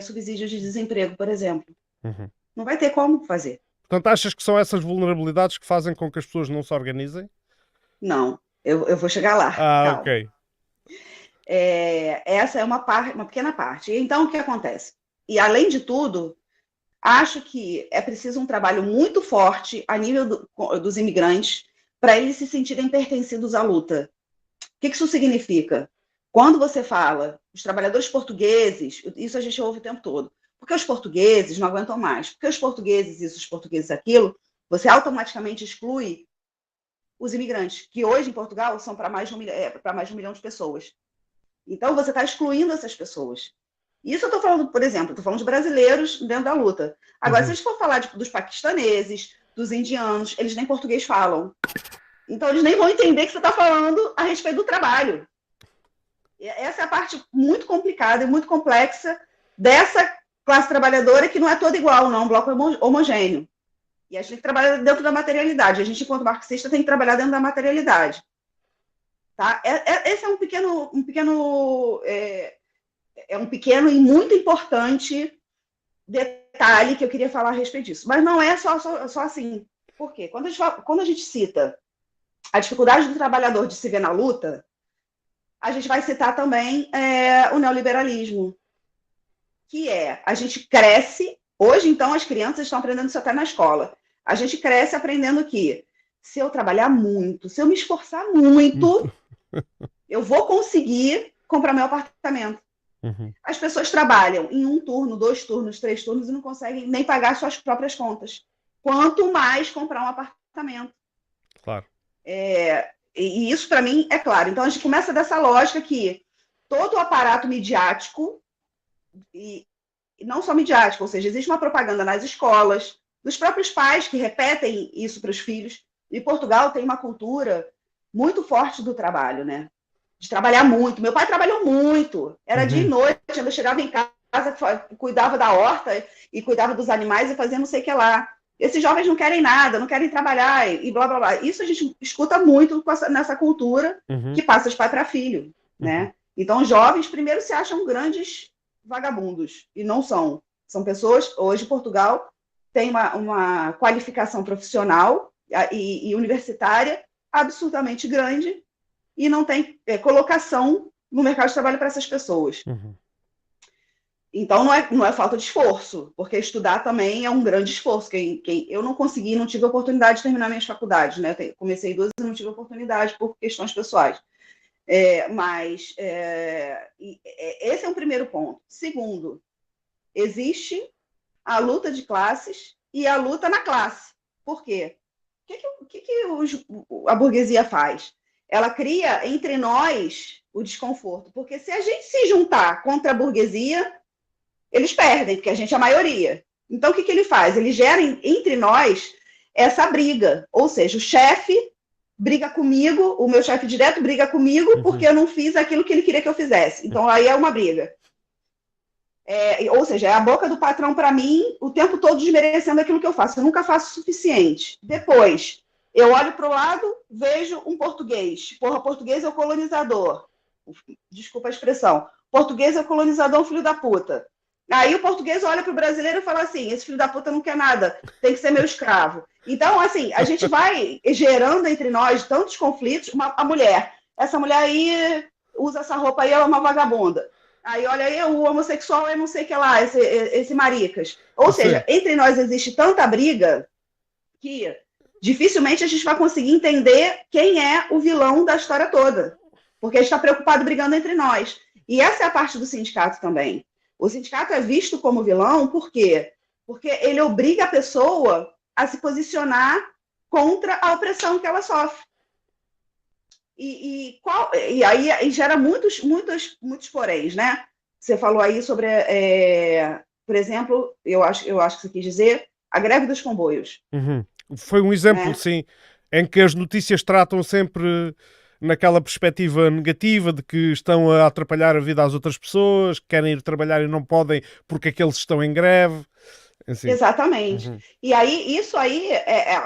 [SPEAKER 2] subsídio de desemprego, por exemplo.
[SPEAKER 1] uhum.
[SPEAKER 2] Não vai ter como fazer.
[SPEAKER 1] Portanto, achas que são essas vulnerabilidades que fazem com que as pessoas não se organizem?
[SPEAKER 2] Não, eu vou chegar lá,
[SPEAKER 1] Ah,
[SPEAKER 2] calma.
[SPEAKER 1] ok.
[SPEAKER 2] Essa é uma pequena parte. Então, o que acontece? E, além de tudo, acho que é preciso um trabalho muito forte a nível dos imigrantes para eles se sentirem pertencidos à luta. O que isso significa? Quando você fala, os trabalhadores portugueses, isso a gente ouve o tempo todo, porque os portugueses não aguentam mais, porque os portugueses isso, os portugueses aquilo, você automaticamente exclui os imigrantes, que hoje em Portugal são para mais de 1 milhão de pessoas. Então, você está excluindo essas pessoas. Isso eu estou falando, por exemplo, estou falando de brasileiros dentro da luta. Agora, se a
[SPEAKER 1] Uhum,
[SPEAKER 2] gente for falar dos paquistaneses, dos indianos, eles nem português falam. Então, eles nem vão entender que você está falando a respeito do trabalho. Essa é a parte muito complicada e muito complexa dessa classe trabalhadora, que não é toda igual, não é um bloco homogêneo. E a gente trabalha dentro da materialidade. A gente, enquanto marxista, tem que trabalhar dentro da materialidade. Tá? Esse é um pequeno e muito importante detalhe que eu queria falar a respeito disso. Mas não é só assim. Por quê? Quando a gente cita a dificuldade do trabalhador de se ver na luta, a gente vai citar também o neoliberalismo, que a gente cresce, hoje então as crianças estão aprendendo isso até na escola, a gente cresce aprendendo que se eu trabalhar muito, se eu me esforçar muito, eu vou conseguir comprar meu apartamento.
[SPEAKER 1] uhum.
[SPEAKER 2] As pessoas trabalham em 1 turno, 2 turnos, 3 turnos e não conseguem nem pagar suas próprias contas. Quanto mais comprar um apartamento.
[SPEAKER 1] Claro.
[SPEAKER 2] E isso, para mim, é claro. Então, a gente começa dessa lógica que todo o aparato midiático, e não só midiático, ou seja, existe uma propaganda nas escolas, dos próprios pais que repetem isso para os filhos. E Portugal tem uma cultura muito forte do trabalho, né? De trabalhar muito. Meu pai trabalhou muito, era dia e
[SPEAKER 1] Uhum,
[SPEAKER 2] noite, eu chegava em casa, cuidava da horta e cuidava dos animais e fazia não sei o que lá. Esses jovens não querem nada, não querem trabalhar e blá blá blá. Isso a gente escuta muito nessa cultura
[SPEAKER 1] uhum,
[SPEAKER 2] que passa de pai para filho,
[SPEAKER 1] uhum.
[SPEAKER 2] né? Então, os jovens primeiro se acham grandes vagabundos e não são. São pessoas, hoje em Portugal, tem uma qualificação profissional e universitária absurdamente grande e não tem colocação no mercado de trabalho para essas pessoas.
[SPEAKER 1] Uhum.
[SPEAKER 2] Então, não é falta de esforço, porque estudar também é um grande esforço. Eu não tive a oportunidade de terminar minhas faculdades, né? Comecei 12 e não tive a oportunidade por questões pessoais. Mas esse é um primeiro ponto. Segundo, existe a luta de classes e a luta na classe. Por quê? O que a burguesia faz? Ela cria entre nós o desconforto, porque se a gente se juntar contra a burguesia, eles perdem, porque a gente é a maioria. Então, o que ele faz? Ele gera entre nós essa briga, ou seja, o chefe briga comigo, o meu chefe direto briga comigo porque eu não fiz aquilo que ele queria que eu fizesse. Então, aí é uma briga. Ou seja, é a boca do patrão para mim o tempo todo desmerecendo aquilo que eu faço. Eu nunca faço o suficiente. Depois, eu olho para o lado, vejo um português. Porra, português é o colonizador. Desculpa a expressão. Português é o colonizador, filho da puta. Aí o português olha para o brasileiro e fala assim, esse filho da puta não quer nada, tem que ser meu escravo. Então, assim, a gente vai gerando entre nós tantos conflitos. A mulher, essa mulher aí usa essa roupa aí, ela é uma vagabunda. Aí, olha aí, o homossexual é não sei o que lá, esse maricas. Ou seja, entre nós existe tanta briga que dificilmente a gente vai conseguir entender quem é o vilão da história toda. Porque a gente está preocupado brigando entre nós. E essa é a parte do sindicato também. O sindicato é visto como vilão, por quê? Porque ele obriga a pessoa a se posicionar contra a opressão que ela sofre. E aí gera muitos poréns, né? Você falou aí sobre, por exemplo, eu acho que você quis dizer, a greve dos comboios.
[SPEAKER 1] Uhum. Foi um exemplo, né? Sim, em que as notícias tratam sempre naquela perspectiva negativa de que estão a atrapalhar a vida às outras pessoas, que querem ir trabalhar e não podem porque aqueles estão em greve.
[SPEAKER 2] Assim. Exatamente. Uhum. E aí, isso aí,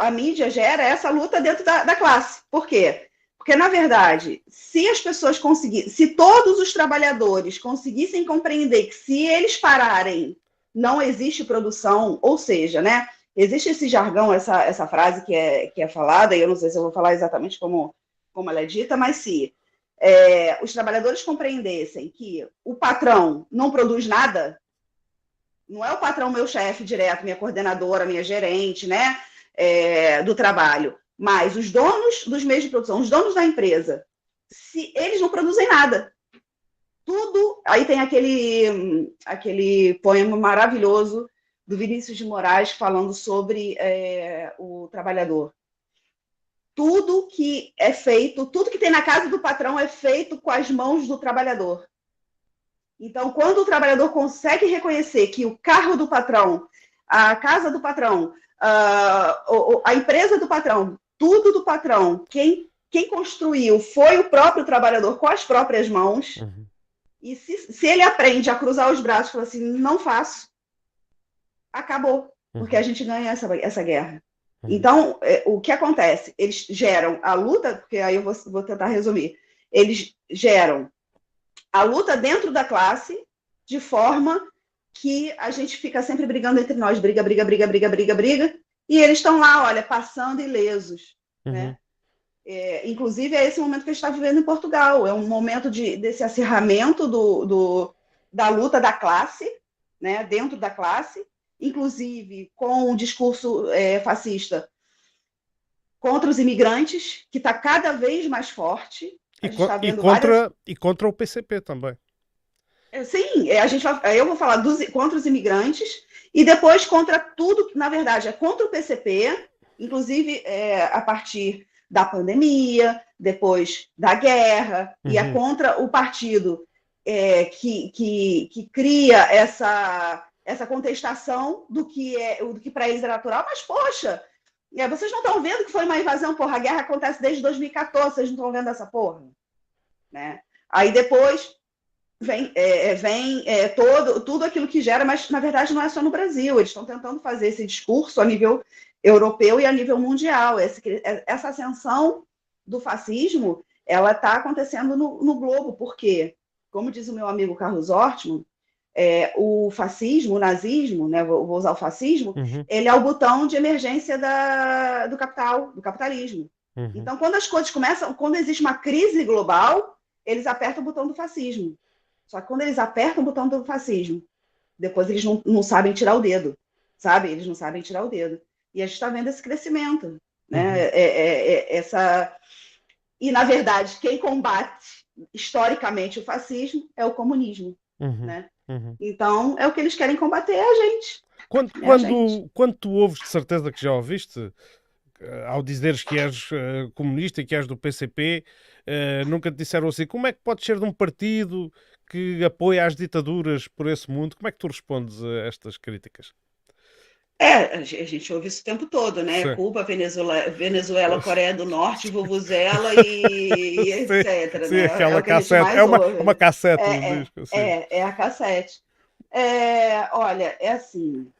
[SPEAKER 2] a mídia gera essa luta dentro da classe. Por quê? Porque, na verdade, se as pessoas conseguissem, se todos os trabalhadores conseguissem compreender que se eles pararem, não existe produção, ou seja, né, existe esse jargão, essa frase que é falada, e eu não sei se eu vou falar exatamente como ela é dita, mas se os trabalhadores compreendessem que o patrão não produz nada, não é o patrão meu chefe direto, minha coordenadora, minha gerente, né, do trabalho, mas os donos dos meios de produção, os donos da empresa, se eles não produzem nada, tudo... Aí tem aquele poema maravilhoso do Vinícius de Moraes falando sobre o trabalhador. Tudo que é feito, tudo que tem na casa do patrão é feito com as mãos do trabalhador. Então, quando o trabalhador consegue reconhecer que o carro do patrão, a casa do patrão, a empresa do patrão, tudo do patrão, quem construiu foi o próprio trabalhador com as próprias mãos, uhum. E se ele aprende a cruzar os braços e falar assim, não faço, acabou, porque a gente ganha essa guerra. Uhum. Então, o que acontece? Eles geram a luta, porque aí eu vou tentar resumir, eles geram a luta dentro da classe, de forma que a gente fica sempre brigando entre nós, briga, e eles estão lá, olha, passando ilesos, uhum. Né? Inclusive, é esse momento que a gente está vivendo em Portugal, é um momento desse acirramento da luta da classe, né, dentro da classe, inclusive com o discurso fascista contra os imigrantes, que está cada vez mais forte.
[SPEAKER 1] E contra o PCP também.
[SPEAKER 2] Sim, eu vou falar contra os imigrantes e depois contra tudo, na verdade, é contra o PCP, inclusive a partir da pandemia, depois da guerra, uhum. E é contra o partido que cria essa contestação do que para eles é natural, mas, poxa, vocês não estão vendo que foi uma invasão, porra, a guerra acontece desde 2014, vocês não estão vendo essa porra? Né? Aí depois vem tudo aquilo que gera, mas na verdade não é só no Brasil, eles estão tentando fazer esse discurso a nível europeu e a nível mundial. Essa ascensão do fascismo, ela está acontecendo no globo, porque, como diz o meu amigo Carlos Ortmann, O fascismo, o nazismo, né, vou usar o fascismo,
[SPEAKER 1] Uhum.
[SPEAKER 2] ele é o botão de emergência do capital, do capitalismo.
[SPEAKER 1] Uhum.
[SPEAKER 2] Então, quando as coisas começam, quando existe uma crise global, eles apertam o botão do fascismo. Só que quando eles apertam o botão do fascismo, depois eles não sabem tirar o dedo, sabe? Eles não sabem tirar o dedo. E a gente está vendo esse crescimento,
[SPEAKER 1] Uhum.
[SPEAKER 2] né? Essa... E, na verdade, quem combate historicamente o fascismo é o comunismo,
[SPEAKER 1] Uhum.
[SPEAKER 2] né?
[SPEAKER 1] Uhum.
[SPEAKER 2] Então, é o que eles querem combater, é a gente.
[SPEAKER 1] Quando,
[SPEAKER 2] É a gente.
[SPEAKER 1] quando, quando tu ouves, de certeza que já ouviste, ao dizeres que és comunista e que és do PCP, nunca te disseram assim, como é que podes ser de um partido que apoia as ditaduras por esse mundo? Como é que tu respondes a estas críticas?
[SPEAKER 2] A gente ouve isso o tempo todo, né?
[SPEAKER 1] Sim,
[SPEAKER 2] Cuba, Venezuela, Coreia do Norte, Vuvuzela e
[SPEAKER 1] sim,
[SPEAKER 2] etc,
[SPEAKER 1] sim,
[SPEAKER 2] né? É
[SPEAKER 1] aquela
[SPEAKER 2] o que a gente
[SPEAKER 1] cassete.
[SPEAKER 2] mais
[SPEAKER 1] É uma
[SPEAKER 2] ouve.
[SPEAKER 1] cassete, um
[SPEAKER 2] É, é,
[SPEAKER 1] disco, assim.
[SPEAKER 2] é a cassete. Olha, é assim,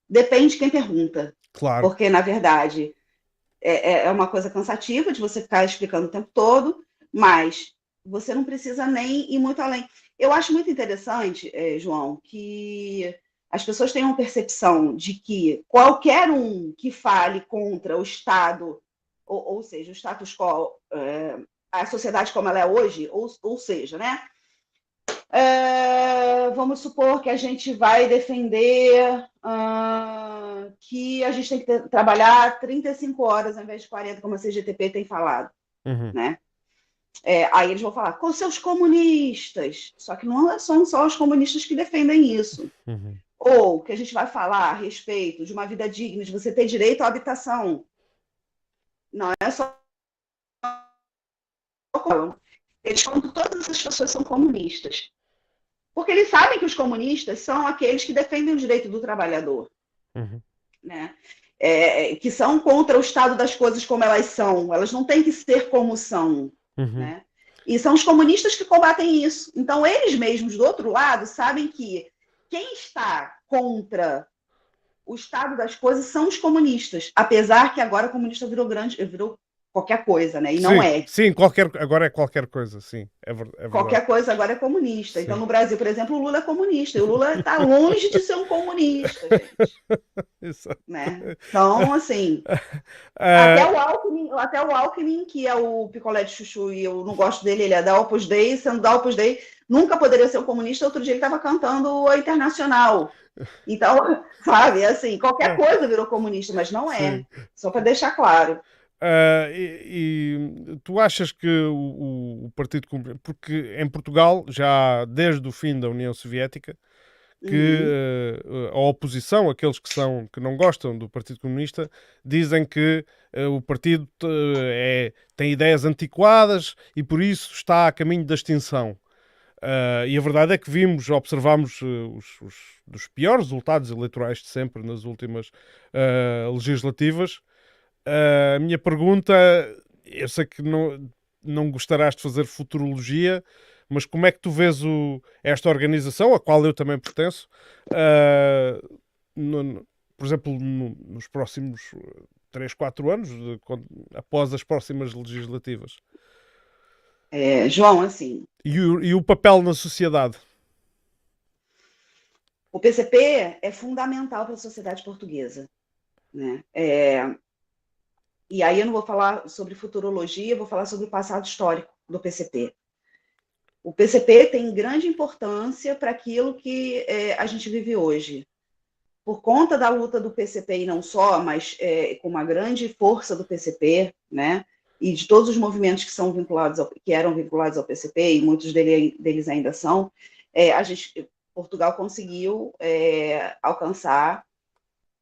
[SPEAKER 2] depende de quem pergunta,
[SPEAKER 1] Claro.
[SPEAKER 2] porque, na verdade, é uma coisa cansativa de você ficar explicando o tempo todo, mas você não precisa nem ir muito além. Eu acho muito interessante, João, que as pessoas tenham a percepção de que qualquer um que fale contra o Estado, ou seja, o status quo, a sociedade como ela é hoje, ou seja, né? Vamos supor que a gente vai defender que a gente tem que trabalhar 35 horas ao invés de 40, como a CGTP tem falado,
[SPEAKER 1] Uhum,
[SPEAKER 2] né? Aí eles vão falar, com seus comunistas. Só que não são só os comunistas que defendem isso.
[SPEAKER 1] uhum.
[SPEAKER 2] Ou que a gente vai falar a respeito de uma vida digna, de você ter direito à habitação. Não é só. Eles falam que todas as pessoas são comunistas. Porque eles sabem que os comunistas são aqueles que defendem o direito do trabalhador,
[SPEAKER 1] Uhum.
[SPEAKER 2] né? Que são contra o estado das coisas como elas são. Elas não têm que ser como são,
[SPEAKER 1] Uhum.
[SPEAKER 2] né? E são os comunistas que combatem isso. Então, eles mesmos, do outro lado, sabem que quem está contra o estado das coisas são os comunistas, apesar que agora o comunista virou qualquer coisa, né? E não
[SPEAKER 1] Sim,
[SPEAKER 2] é.
[SPEAKER 1] sim, agora é qualquer coisa, sim, é verdade.
[SPEAKER 2] Qualquer coisa agora é comunista. Então,
[SPEAKER 1] Sim.
[SPEAKER 2] no Brasil, por exemplo, o Lula é comunista. E o Lula está longe de ser um comunista, gente.
[SPEAKER 1] Exato.
[SPEAKER 2] Né? Então, assim,
[SPEAKER 1] Ah,
[SPEAKER 2] até o Alckmin, que é o picolé de chuchu, e eu não gosto dele, ele é da Opus Dei, sendo da Opus Dei, nunca poderia ser um comunista. Outro dia ele estava cantando a Internacional. Então, sabe, assim, qualquer
[SPEAKER 1] ah,
[SPEAKER 2] coisa virou comunista, mas não é.
[SPEAKER 1] sim.
[SPEAKER 2] Só para deixar claro.
[SPEAKER 1] E tu achas que o Partido Comunista, porque em Portugal, já desde o fim da União Soviética, que
[SPEAKER 2] Uhum.
[SPEAKER 1] a oposição, aqueles que não gostam do Partido Comunista, dizem que o partido tem ideias antiquadas e por isso está a caminho da extinção. E a verdade é que observámos os dos piores resultados eleitorais de sempre nas últimas legislativas. A minha pergunta, eu sei que não gostarás de fazer futurologia, mas como é que tu vês esta organização, a qual eu também pertenço, uh, por exemplo, nos próximos 3 4 anos, após as próximas legislativas?
[SPEAKER 2] João, assim,
[SPEAKER 1] E o papel na sociedade?
[SPEAKER 2] o PCP é fundamental para a sociedade portuguesa. Né? E aí eu não vou falar sobre futurologia, vou falar sobre o passado histórico do PCP. O PCP tem grande importância para aquilo que a gente vive hoje. Por conta da luta do PCP e não só, mas com uma grande força do PCP, né? E de todos os movimentos que eram vinculados ao PCP, e muitos deles ainda são, Portugal conseguiu alcançar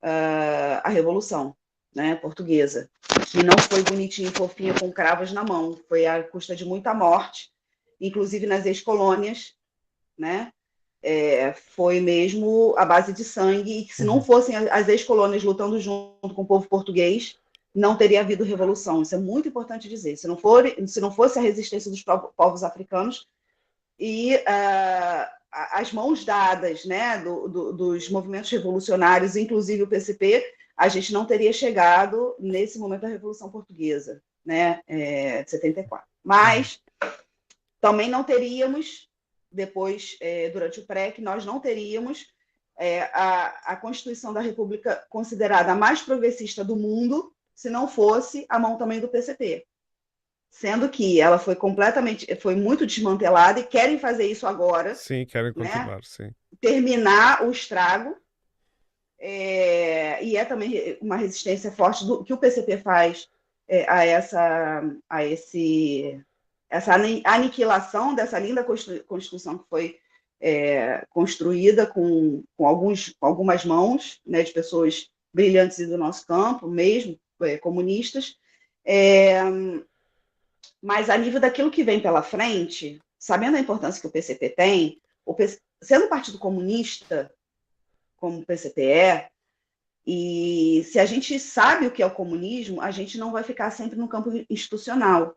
[SPEAKER 2] a Revolução, né, portuguesa, que não foi bonitinho, fofinho, com cravos na mão, foi à custa de muita morte, inclusive nas ex-colônias, né, foi mesmo a base de sangue, e que se não
[SPEAKER 1] Uhum.
[SPEAKER 2] fossem as ex-colônias lutando junto com o povo português, não teria havido revolução. Isso é muito importante dizer. Se não fosse a resistência dos povos africanos e as mãos dadas, né, dos movimentos revolucionários, inclusive o PCP, a gente não teria chegado nesse momento da Revolução Portuguesa, né, de 74.
[SPEAKER 1] Uhum.
[SPEAKER 2] Mas também não teríamos depois, durante o PREC, nós não teríamos a Constituição da República considerada a mais progressista do mundo se não fosse a mão também do PCP. Sendo que ela foi muito desmantelada e querem fazer isso agora.
[SPEAKER 1] Sim, querem
[SPEAKER 2] né?
[SPEAKER 1] continuar, sim.
[SPEAKER 2] Terminar o estrago. E é também uma resistência forte que o PCP faz essa aniquilação dessa linda Constituição que foi construída com algumas mãos, né, de pessoas brilhantes do nosso campo, mesmo comunistas. Mas a nível daquilo que vem pela frente, sabendo a importância que o PCP tem, sendo um partido comunista, como o PCP e se a gente sabe o que é o comunismo, a gente não vai ficar sempre no campo institucional.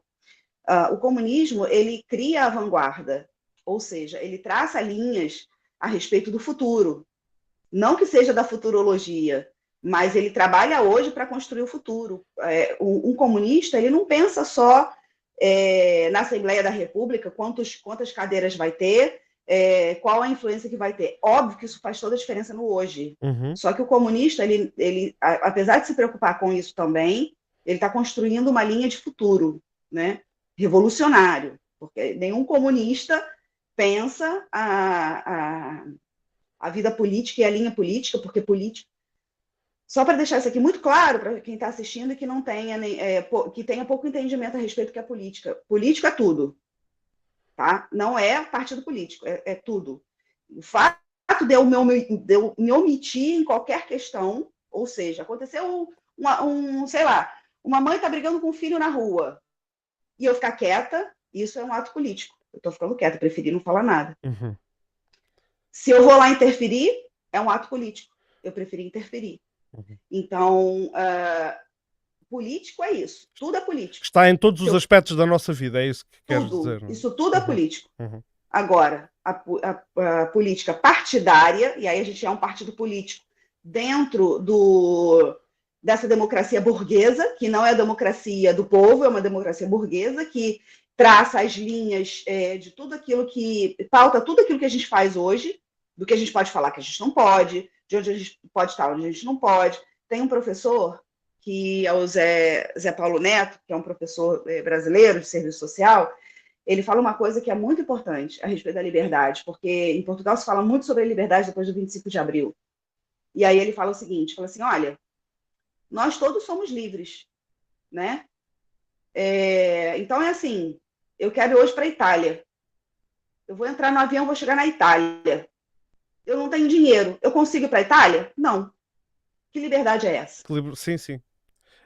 [SPEAKER 2] O comunismo, ele cria a vanguarda, ou seja, ele traça linhas a respeito do futuro. Não que seja da futurologia, mas ele trabalha hoje para construir o futuro. Um comunista, ele não pensa só na Assembleia da República, quantas cadeiras vai ter, qual a influência que vai ter. Óbvio que isso faz toda a diferença no hoje.
[SPEAKER 1] Uhum.
[SPEAKER 2] Só que o comunista, ele, apesar de se preocupar com isso também, ele está construindo uma linha de futuro, né? Revolucionário, porque nenhum comunista pensa a vida política e a linha política, porque política. Só para deixar isso aqui muito claro para quem está assistindo e que não tenha que tenha pouco entendimento a respeito do que é política. Política é tudo, tá? Não é partido político, é tudo. O fato de eu me omitir em qualquer questão, ou seja, aconteceu sei lá, uma mãe está brigando com um filho na rua e eu ficar quieta, isso é um ato político. Eu estou ficando quieta, preferi não falar nada.
[SPEAKER 1] Uhum.
[SPEAKER 2] Se eu vou lá interferir, é um ato político. Eu preferi interferir.
[SPEAKER 1] Uhum.
[SPEAKER 2] Então, político é isso. Tudo é político.
[SPEAKER 1] Está em todos os aspectos da nossa vida, é isso que queres dizer? Não?
[SPEAKER 2] Isso tudo é político.
[SPEAKER 1] Uhum.
[SPEAKER 2] Agora, a política partidária, e aí a gente é um partido político dentro dessa democracia burguesa, que não é a democracia do povo, é uma democracia burguesa, que traça as linhas de tudo aquilo pauta tudo aquilo que a gente faz hoje, do que a gente pode falar que a gente não pode, de onde a gente pode estar, onde a gente não pode. Tem um professor, que é o Zé Paulo Neto, que é um professor brasileiro de serviço social, ele fala uma coisa que é muito importante a respeito da liberdade, porque em Portugal se fala muito sobre a liberdade depois do 25 de abril. E aí ele fala o seguinte, fala assim, olha, nós todos somos livres, né? Então é assim, eu quero ir hoje para a Itália. Eu vou entrar no avião, vou chegar na Itália. Eu não tenho dinheiro. Eu consigo ir para a Itália? Não. Que liberdade é essa?
[SPEAKER 1] Sim, sim.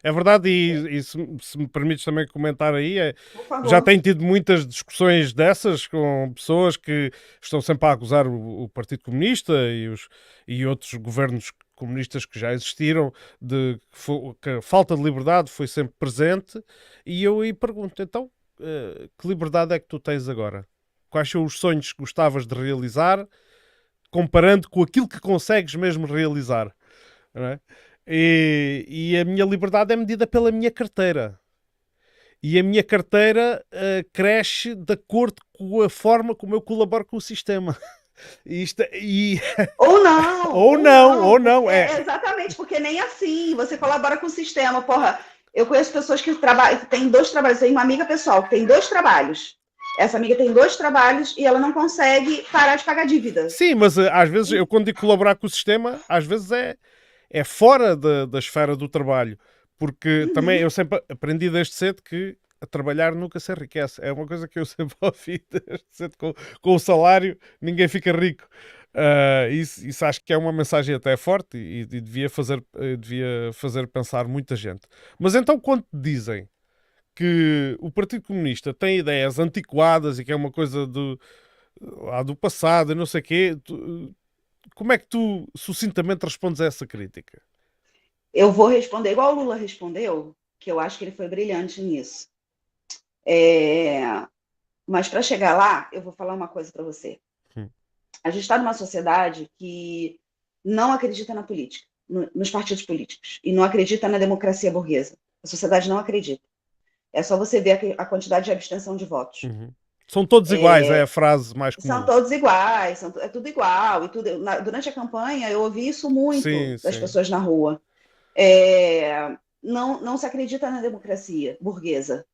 [SPEAKER 1] É verdade, e se me permites também comentar aí,
[SPEAKER 2] já
[SPEAKER 1] tenho tido muitas discussões dessas com pessoas que estão sempre a acusar o Partido Comunista e outros governos comunistas que já existiram de que a falta de liberdade foi sempre presente, e eu aí pergunto, então, que liberdade é que tu tens agora? Quais são os sonhos que gostavas de realizar, comparando com aquilo que consegues mesmo realizar? Não é? E a minha liberdade é medida pela minha carteira. E a minha carteira cresce de acordo com a forma como eu colaboro com o sistema.
[SPEAKER 2] Ou não!
[SPEAKER 1] ou não.
[SPEAKER 2] Exatamente, porque nem assim você colabora com o sistema. Porra, eu conheço pessoas que têm 2 trabalhos. Tem uma amiga pessoal que tem 2 trabalhos. Essa amiga tem 2 trabalhos e ela não consegue parar de pagar dívida.
[SPEAKER 1] Sim, mas às vezes, eu quando digo colaborar com o sistema, às vezes é fora da esfera do trabalho. Porque também eu sempre aprendi desde cedo que a trabalhar nunca se enriquece. É uma coisa que eu sempre ouvi desde cedo. Com o salário ninguém fica rico. Isso acho que é uma mensagem até forte e devia fazer pensar muita gente. Mas então quando dizem que o Partido Comunista tem ideias antiquadas e que é uma coisa do passado e não sei o quê, como é que tu sucintamente respondes a essa crítica?
[SPEAKER 2] Eu vou responder igual o Lula respondeu, que eu acho que ele foi brilhante nisso. Mas para chegar lá, eu vou falar uma coisa para você. A gente está numa sociedade que não acredita na política, nos partidos políticos, e não acredita na democracia burguesa. A sociedade não acredita. É só você ver a quantidade de abstenção de votos.
[SPEAKER 1] São todos iguais, é a frase mais
[SPEAKER 2] São
[SPEAKER 1] comum.
[SPEAKER 2] todos iguais, é tudo igual. E tudo, durante a campanha, eu ouvi isso muito
[SPEAKER 1] Sim,
[SPEAKER 2] das
[SPEAKER 1] sim.
[SPEAKER 2] pessoas na rua. Não se acredita na democracia burguesa.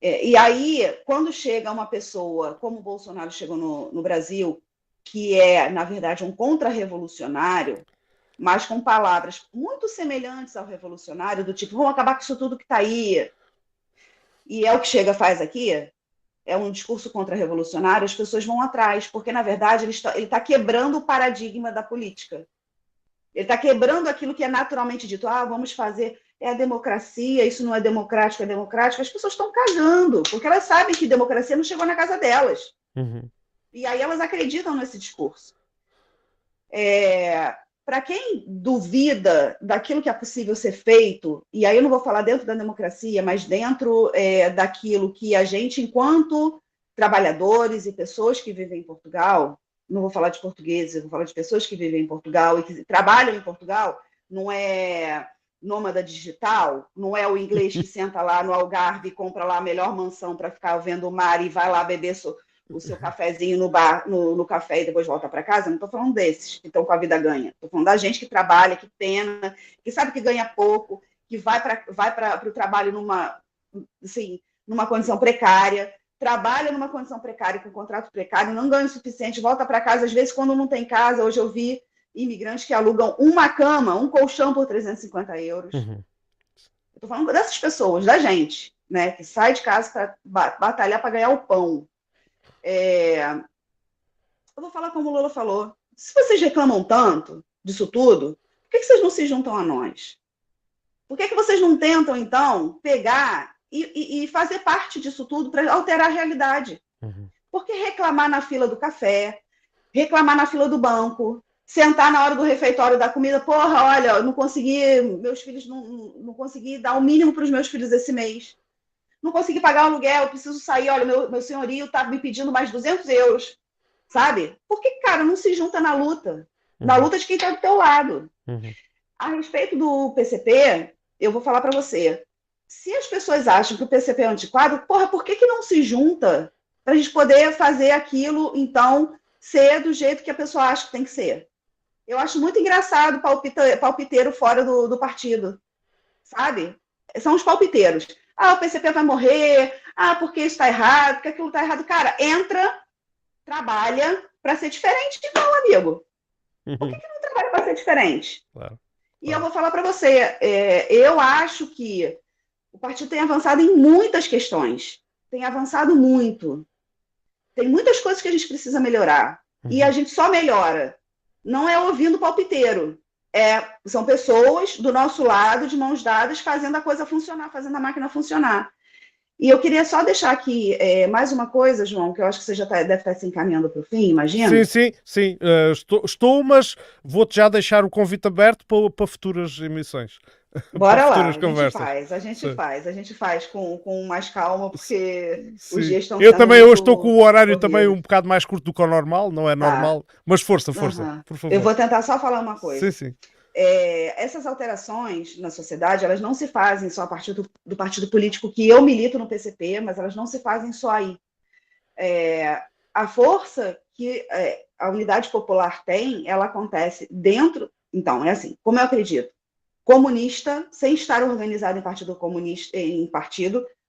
[SPEAKER 2] E aí, quando chega uma pessoa, como o Bolsonaro chegou no Brasil, que é, na verdade, um contra-revolucionário, mas com palavras muito semelhantes ao revolucionário, do tipo, vamos acabar com isso tudo que está aí, e é o que Chega faz aqui, é um discurso contra-revolucionário, as pessoas vão atrás, porque, na verdade, ele está quebrando o paradigma da política. Ele está quebrando aquilo que é naturalmente dito. Vamos fazer, é a democracia, isso não é democrático, é democrático. As pessoas estão cagando, porque elas sabem que democracia não chegou na casa delas.
[SPEAKER 1] Uhum.
[SPEAKER 2] E aí elas acreditam nesse discurso. Para quem duvida daquilo que é possível ser feito, e aí eu não vou falar dentro da democracia, mas dentro daquilo que a gente, enquanto trabalhadores e pessoas que vivem em Portugal, não vou falar de portugueses, eu vou falar de pessoas que vivem em Portugal e que trabalham em Portugal, não é nômada digital, não é o inglês que senta lá no Algarve e compra lá a melhor mansão para ficar vendo o mar e vai lá beber o seu cafezinho no bar, no café e depois volta para casa. Não estou falando desses que estão com a vida ganha. Estou falando da gente que trabalha, que pena, que sabe que ganha pouco, que vai para o trabalho numa condição precária, trabalha numa condição precária, com contrato precário, não ganha o suficiente, volta para casa, às vezes, quando não tem casa. Hoje eu vi imigrantes que alugam uma cama, um colchão por 350 euros.
[SPEAKER 1] Uhum.
[SPEAKER 2] Estou falando dessas pessoas, da gente, né, que sai de casa para batalhar para ganhar o pão. Eu vou falar como o Lula falou. Se vocês reclamam tanto disso tudo, por que vocês não se juntam a nós? Por que vocês não tentam, então, pegar e fazer parte disso tudo para alterar a realidade?
[SPEAKER 1] Uhum.
[SPEAKER 2] Por que reclamar na fila do café, reclamar na fila do banco, sentar na hora do refeitório da comida? Porra, olha, eu não consegui, meus filhos não consegui dar o mínimo para os meus filhos esse mês. Não consegui pagar o aluguel, eu preciso sair, olha, meu senhorio está me pedindo mais 200 euros. Sabe? Porque, cara, não se junta na luta de quem está do teu lado.
[SPEAKER 1] Uhum.
[SPEAKER 2] A respeito do PCP, eu vou falar para você. Se as pessoas acham que o PCP é antiquado, porra, por que não se junta para a gente poder fazer aquilo, então, ser do jeito que a pessoa acha que tem que ser? Eu acho muito engraçado palpiteiro fora do partido, sabe? São os palpiteiros. O PCP vai morrer, porque isso está errado, porque aquilo está errado. Cara, entra, trabalha para ser diferente, então, amigo. Por que não trabalha para ser diferente?
[SPEAKER 1] Claro.
[SPEAKER 2] E eu vou falar para você, eu acho que o partido tem avançado em muitas questões, tem avançado muito. Tem muitas coisas que a gente precisa melhorar. E a gente só melhora. Não é ouvindo palpiteiro. São pessoas do nosso lado, de mãos dadas, fazendo a coisa funcionar, fazendo a máquina funcionar. E eu queria só deixar aqui mais uma coisa, João, que eu acho que você já deve estar se encaminhando para o fim,
[SPEAKER 1] Sim,
[SPEAKER 2] imagino.
[SPEAKER 1] sim. Estou, mas vou-te já deixar o convite aberto para futuras emissões. Para
[SPEAKER 2] Bora lá,
[SPEAKER 1] futuras conversas. Sim.
[SPEAKER 2] a gente faz com mais calma, porque os
[SPEAKER 1] Sim.
[SPEAKER 2] dias estão
[SPEAKER 1] Eu
[SPEAKER 2] sendo
[SPEAKER 1] também hoje estou com
[SPEAKER 2] muito
[SPEAKER 1] o horário também um
[SPEAKER 2] corridos.
[SPEAKER 1] bocado mais curto do que o normal, não é
[SPEAKER 2] Tá.
[SPEAKER 1] normal, mas força,
[SPEAKER 2] Uhum.
[SPEAKER 1] por
[SPEAKER 2] Eu
[SPEAKER 1] favor.
[SPEAKER 2] vou tentar só falar uma
[SPEAKER 1] Sim,
[SPEAKER 2] coisa.
[SPEAKER 1] sim.
[SPEAKER 2] Essas alterações na sociedade, elas não se fazem só a partir do partido político que eu milito no PCP, mas elas não se fazem só aí. A força que a unidade popular tem, ela acontece dentro. Então, é assim, como eu acredito, comunista, sem estar organizado em partido comunista,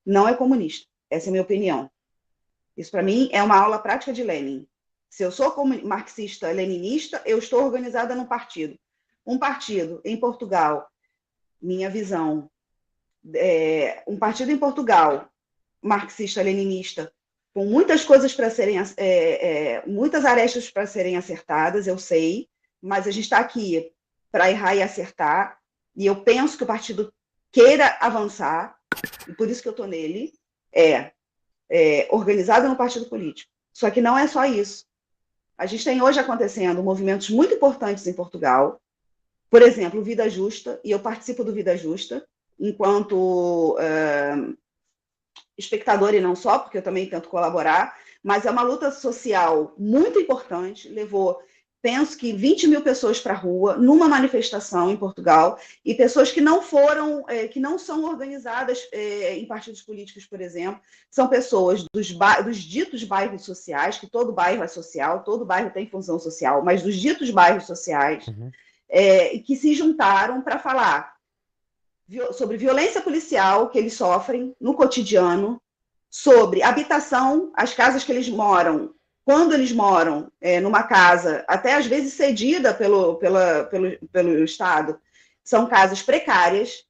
[SPEAKER 2] não é comunista. Essa é a minha opinião. Isso, para mim, é uma aula prática de Lenin. Se eu sou marxista-leninista, eu estou organizada num partido. Um partido em Portugal, minha visão, um partido em Portugal, marxista-leninista, com muitas coisas para serem, muitas arestas para serem acertadas, eu sei, mas a gente está aqui para errar e acertar, e eu penso que o partido queira avançar, e por isso que eu estou nele, organizado no partido político. Só que não é só isso. A gente tem hoje acontecendo movimentos muito importantes em Portugal, por exemplo, o Vida Justa, e eu participo do Vida Justa, enquanto espectador e não só, porque eu também tento colaborar, mas é uma luta social muito importante, levou penso que 20 mil pessoas para a rua, numa manifestação em Portugal, e pessoas que não foram, que não são organizadas em partidos políticos, por exemplo, são pessoas dos ditos bairros sociais, que todo bairro é social, todo bairro tem função social, mas dos ditos bairros sociais, que se juntaram para falar sobre violência policial que eles sofrem no cotidiano, sobre habitação, as casas que eles moram, quando eles moram numa casa, até às vezes cedida pelo Estado, são casas precárias,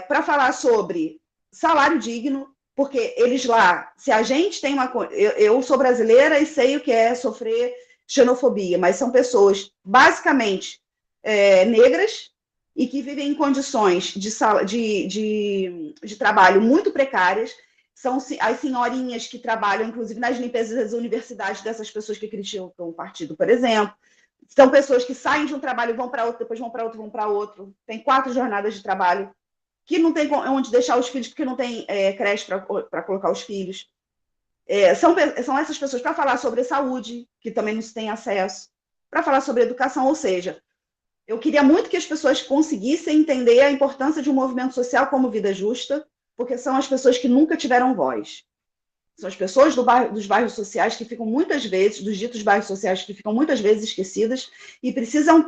[SPEAKER 2] para falar sobre salário digno, porque eles lá, se a gente tem uma... Eu sou brasileira e sei o que é sofrer xenofobia, mas são pessoas basicamente negras e que vivem em condições de trabalho muito precárias. São as senhorinhas que trabalham, inclusive, nas limpezas das universidades dessas pessoas que criticam o partido, por exemplo. São pessoas que saem de um trabalho, vão para outro, depois vão para outro, vão para outro. Tem 4 jornadas de trabalho, que não tem onde deixar os filhos, porque não tem creche para colocar os filhos. São essas pessoas para falar sobre saúde, que também não se tem acesso, para falar sobre educação, ou seja, eu queria muito que as pessoas conseguissem entender a importância de um movimento social como Vida Justa, porque são as pessoas que nunca tiveram voz. São as pessoas dos bairros sociais que ficam muitas vezes, dos ditos bairros sociais que ficam muitas vezes esquecidas e precisam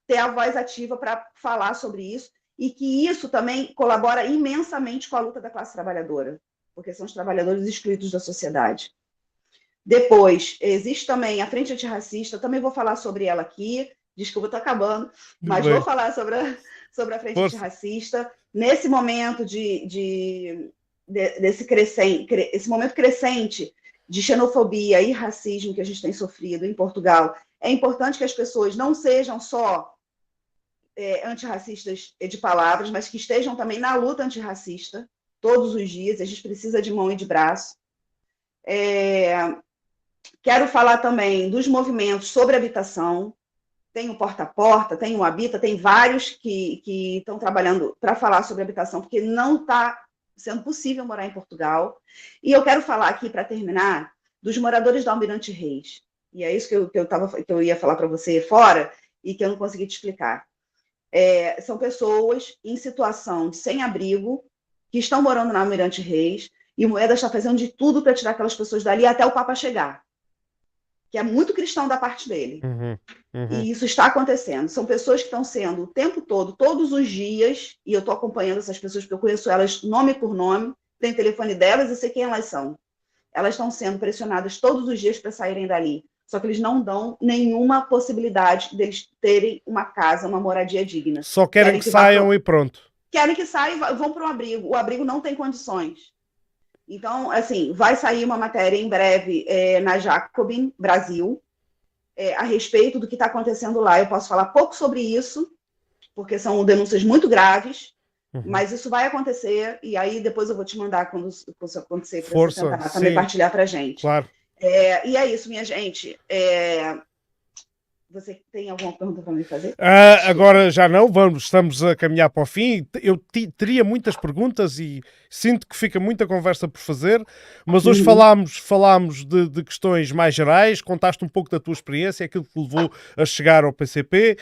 [SPEAKER 2] ter a voz ativa para falar sobre isso, e que isso também colabora imensamente com a luta da classe trabalhadora, porque são os trabalhadores excluídos da sociedade. Depois, existe também a Frente Antirracista, também vou falar sobre ela aqui, desculpa, estou acabando, mas vou falar sobre a Frente Antirracista. Nesse momento esse momento crescente de xenofobia e racismo que a gente tem sofrido em Portugal, é importante que as pessoas não sejam só antirracistas de palavras, mas que estejam também na luta antirracista todos os dias. A gente precisa de mão e de braço. Quero falar também dos movimentos sobre habitação. Tem o Porta a Porta, tem o Habita, tem vários que estão trabalhando para falar sobre habitação, porque não está sendo possível morar em Portugal. E eu quero falar aqui, para terminar, dos moradores do Almirante Reis. E é isso que eu ia falar para você fora e que eu não consegui te explicar. São pessoas em situação de sem-abrigo que estão morando no Almirante Reis, e o Moedas está fazendo de tudo para tirar aquelas pessoas dali até o Papa chegar, que é muito cristão da parte dele. E isso está acontecendo. São pessoas que estão sendo o tempo todo, todos os dias, e eu estou acompanhando essas pessoas porque eu conheço elas nome por nome, tenho o telefone delas e sei quem elas são. Elas estão sendo pressionadas todos os dias para saírem dali. Só que eles não dão nenhuma possibilidade deles terem uma casa, uma moradia digna.
[SPEAKER 1] Só querem que saiam e pronto.
[SPEAKER 2] Querem que saiam e vão para o abrigo. O abrigo não tem condições. Então, assim, vai sair uma matéria em breve na Jacobin, Brasil, a respeito do que está acontecendo lá. Eu posso falar pouco sobre isso, porque são denúncias muito graves, mas isso vai acontecer, e aí depois eu vou te mandar quando isso acontecer, para você tentar também partilhar para a gente.
[SPEAKER 1] Claro.
[SPEAKER 2] E é isso, minha gente. Você tem alguma pergunta para me fazer?
[SPEAKER 1] Agora já não, estamos a caminhar para o fim. Eu teria muitas perguntas e sinto que fica muita conversa por fazer, mas hoje falámos de questões mais gerais, contaste um pouco da tua experiência, aquilo que levou a chegar ao PCP,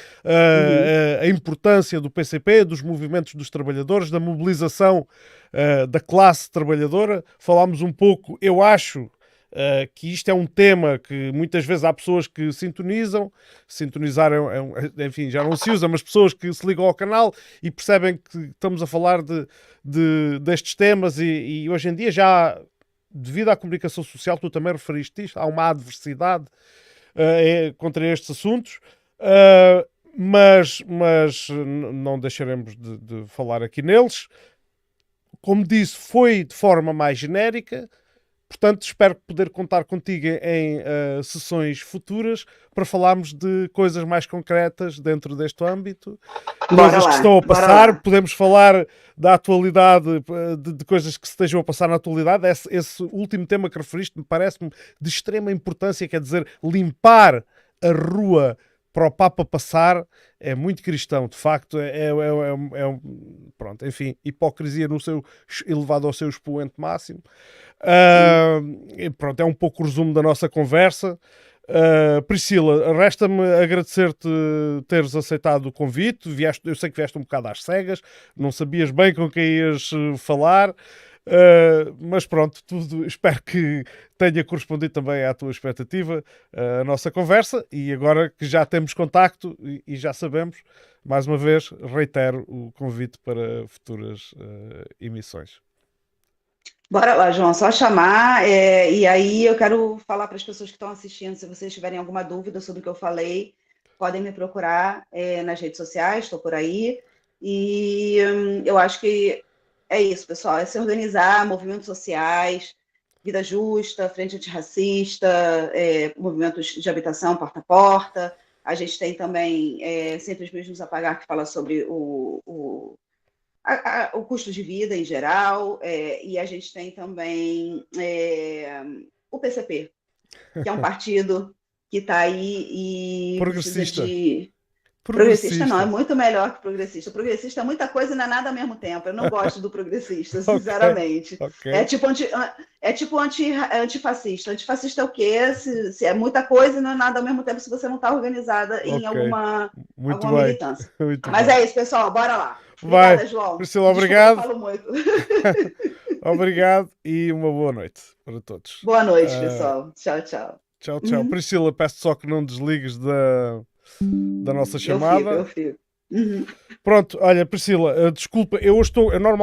[SPEAKER 1] a importância do PCP, dos movimentos dos trabalhadores, da mobilização da classe trabalhadora. Falámos um pouco, eu acho, que isto é um tema que muitas vezes há pessoas que sintonizar enfim, já não se usa, mas pessoas que se ligam ao canal e percebem que estamos a falar destes temas e hoje em dia já, devido à comunicação social, tu também referiste isto, há uma adversidade contra estes assuntos, mas não deixaremos de falar aqui neles. Como disse, foi de forma mais genérica. Portanto, espero poder contar contigo em sessões futuras para falarmos de coisas mais concretas dentro deste âmbito. Coisas que estão a passar. Podemos falar da atualidade, de coisas que se estejam a passar na atualidade. Esse último tema que referiste me parece-me de extrema importância, quer dizer, limpar a rua para o Papa passar é muito cristão, de facto, pronto, enfim, hipocrisia elevado ao seu expoente máximo. Pronto, é um pouco o resumo da nossa conversa. Priscila, resta-me agradecer-te teres aceitado o convite. Eu sei que vieste um bocado às cegas, não sabias bem com quem ias falar, mas pronto, tudo, espero que tenha correspondido também à tua expectativa a nossa conversa. E agora que já temos contacto e já sabemos, mais uma vez reitero o convite para futuras emissões.
[SPEAKER 2] Bora lá, João, só chamar. E aí eu quero falar para as pessoas que estão assistindo, se vocês tiverem alguma dúvida sobre o que eu falei, podem me procurar nas redes sociais, estou por aí. E eu acho que é isso, pessoal, é se organizar, movimentos sociais, Vida Justa, Frente Antirracista, movimentos de habitação porta a porta. A gente tem também Sempre os Mesmos a Pagar, que fala sobre o custo de vida em geral, e a gente tem também o PCP, que é um partido que está aí e precisa
[SPEAKER 1] Progressista.
[SPEAKER 2] de... Progressista não, é muito melhor que progressista. Progressista é muita coisa e não é nada ao mesmo tempo. Eu não gosto do progressista, sinceramente.
[SPEAKER 1] Okay.
[SPEAKER 2] É tipo antifascista. Antifascista é o quê? Se é muita coisa e não é nada ao mesmo tempo se você não está organizada em alguma militância. Mas é isso, pessoal. Bora lá. Obrigada, João.
[SPEAKER 1] Priscila, obrigado.
[SPEAKER 2] Eu falo muito.
[SPEAKER 1] Obrigado e uma boa noite para todos.
[SPEAKER 2] Boa noite, pessoal. Tchau, tchau.
[SPEAKER 1] Tchau, tchau. Priscila, peço só que não desligues da nossa chamada.
[SPEAKER 2] Eu fico.
[SPEAKER 1] Pronto, olha, Priscila, desculpa, eu normalmente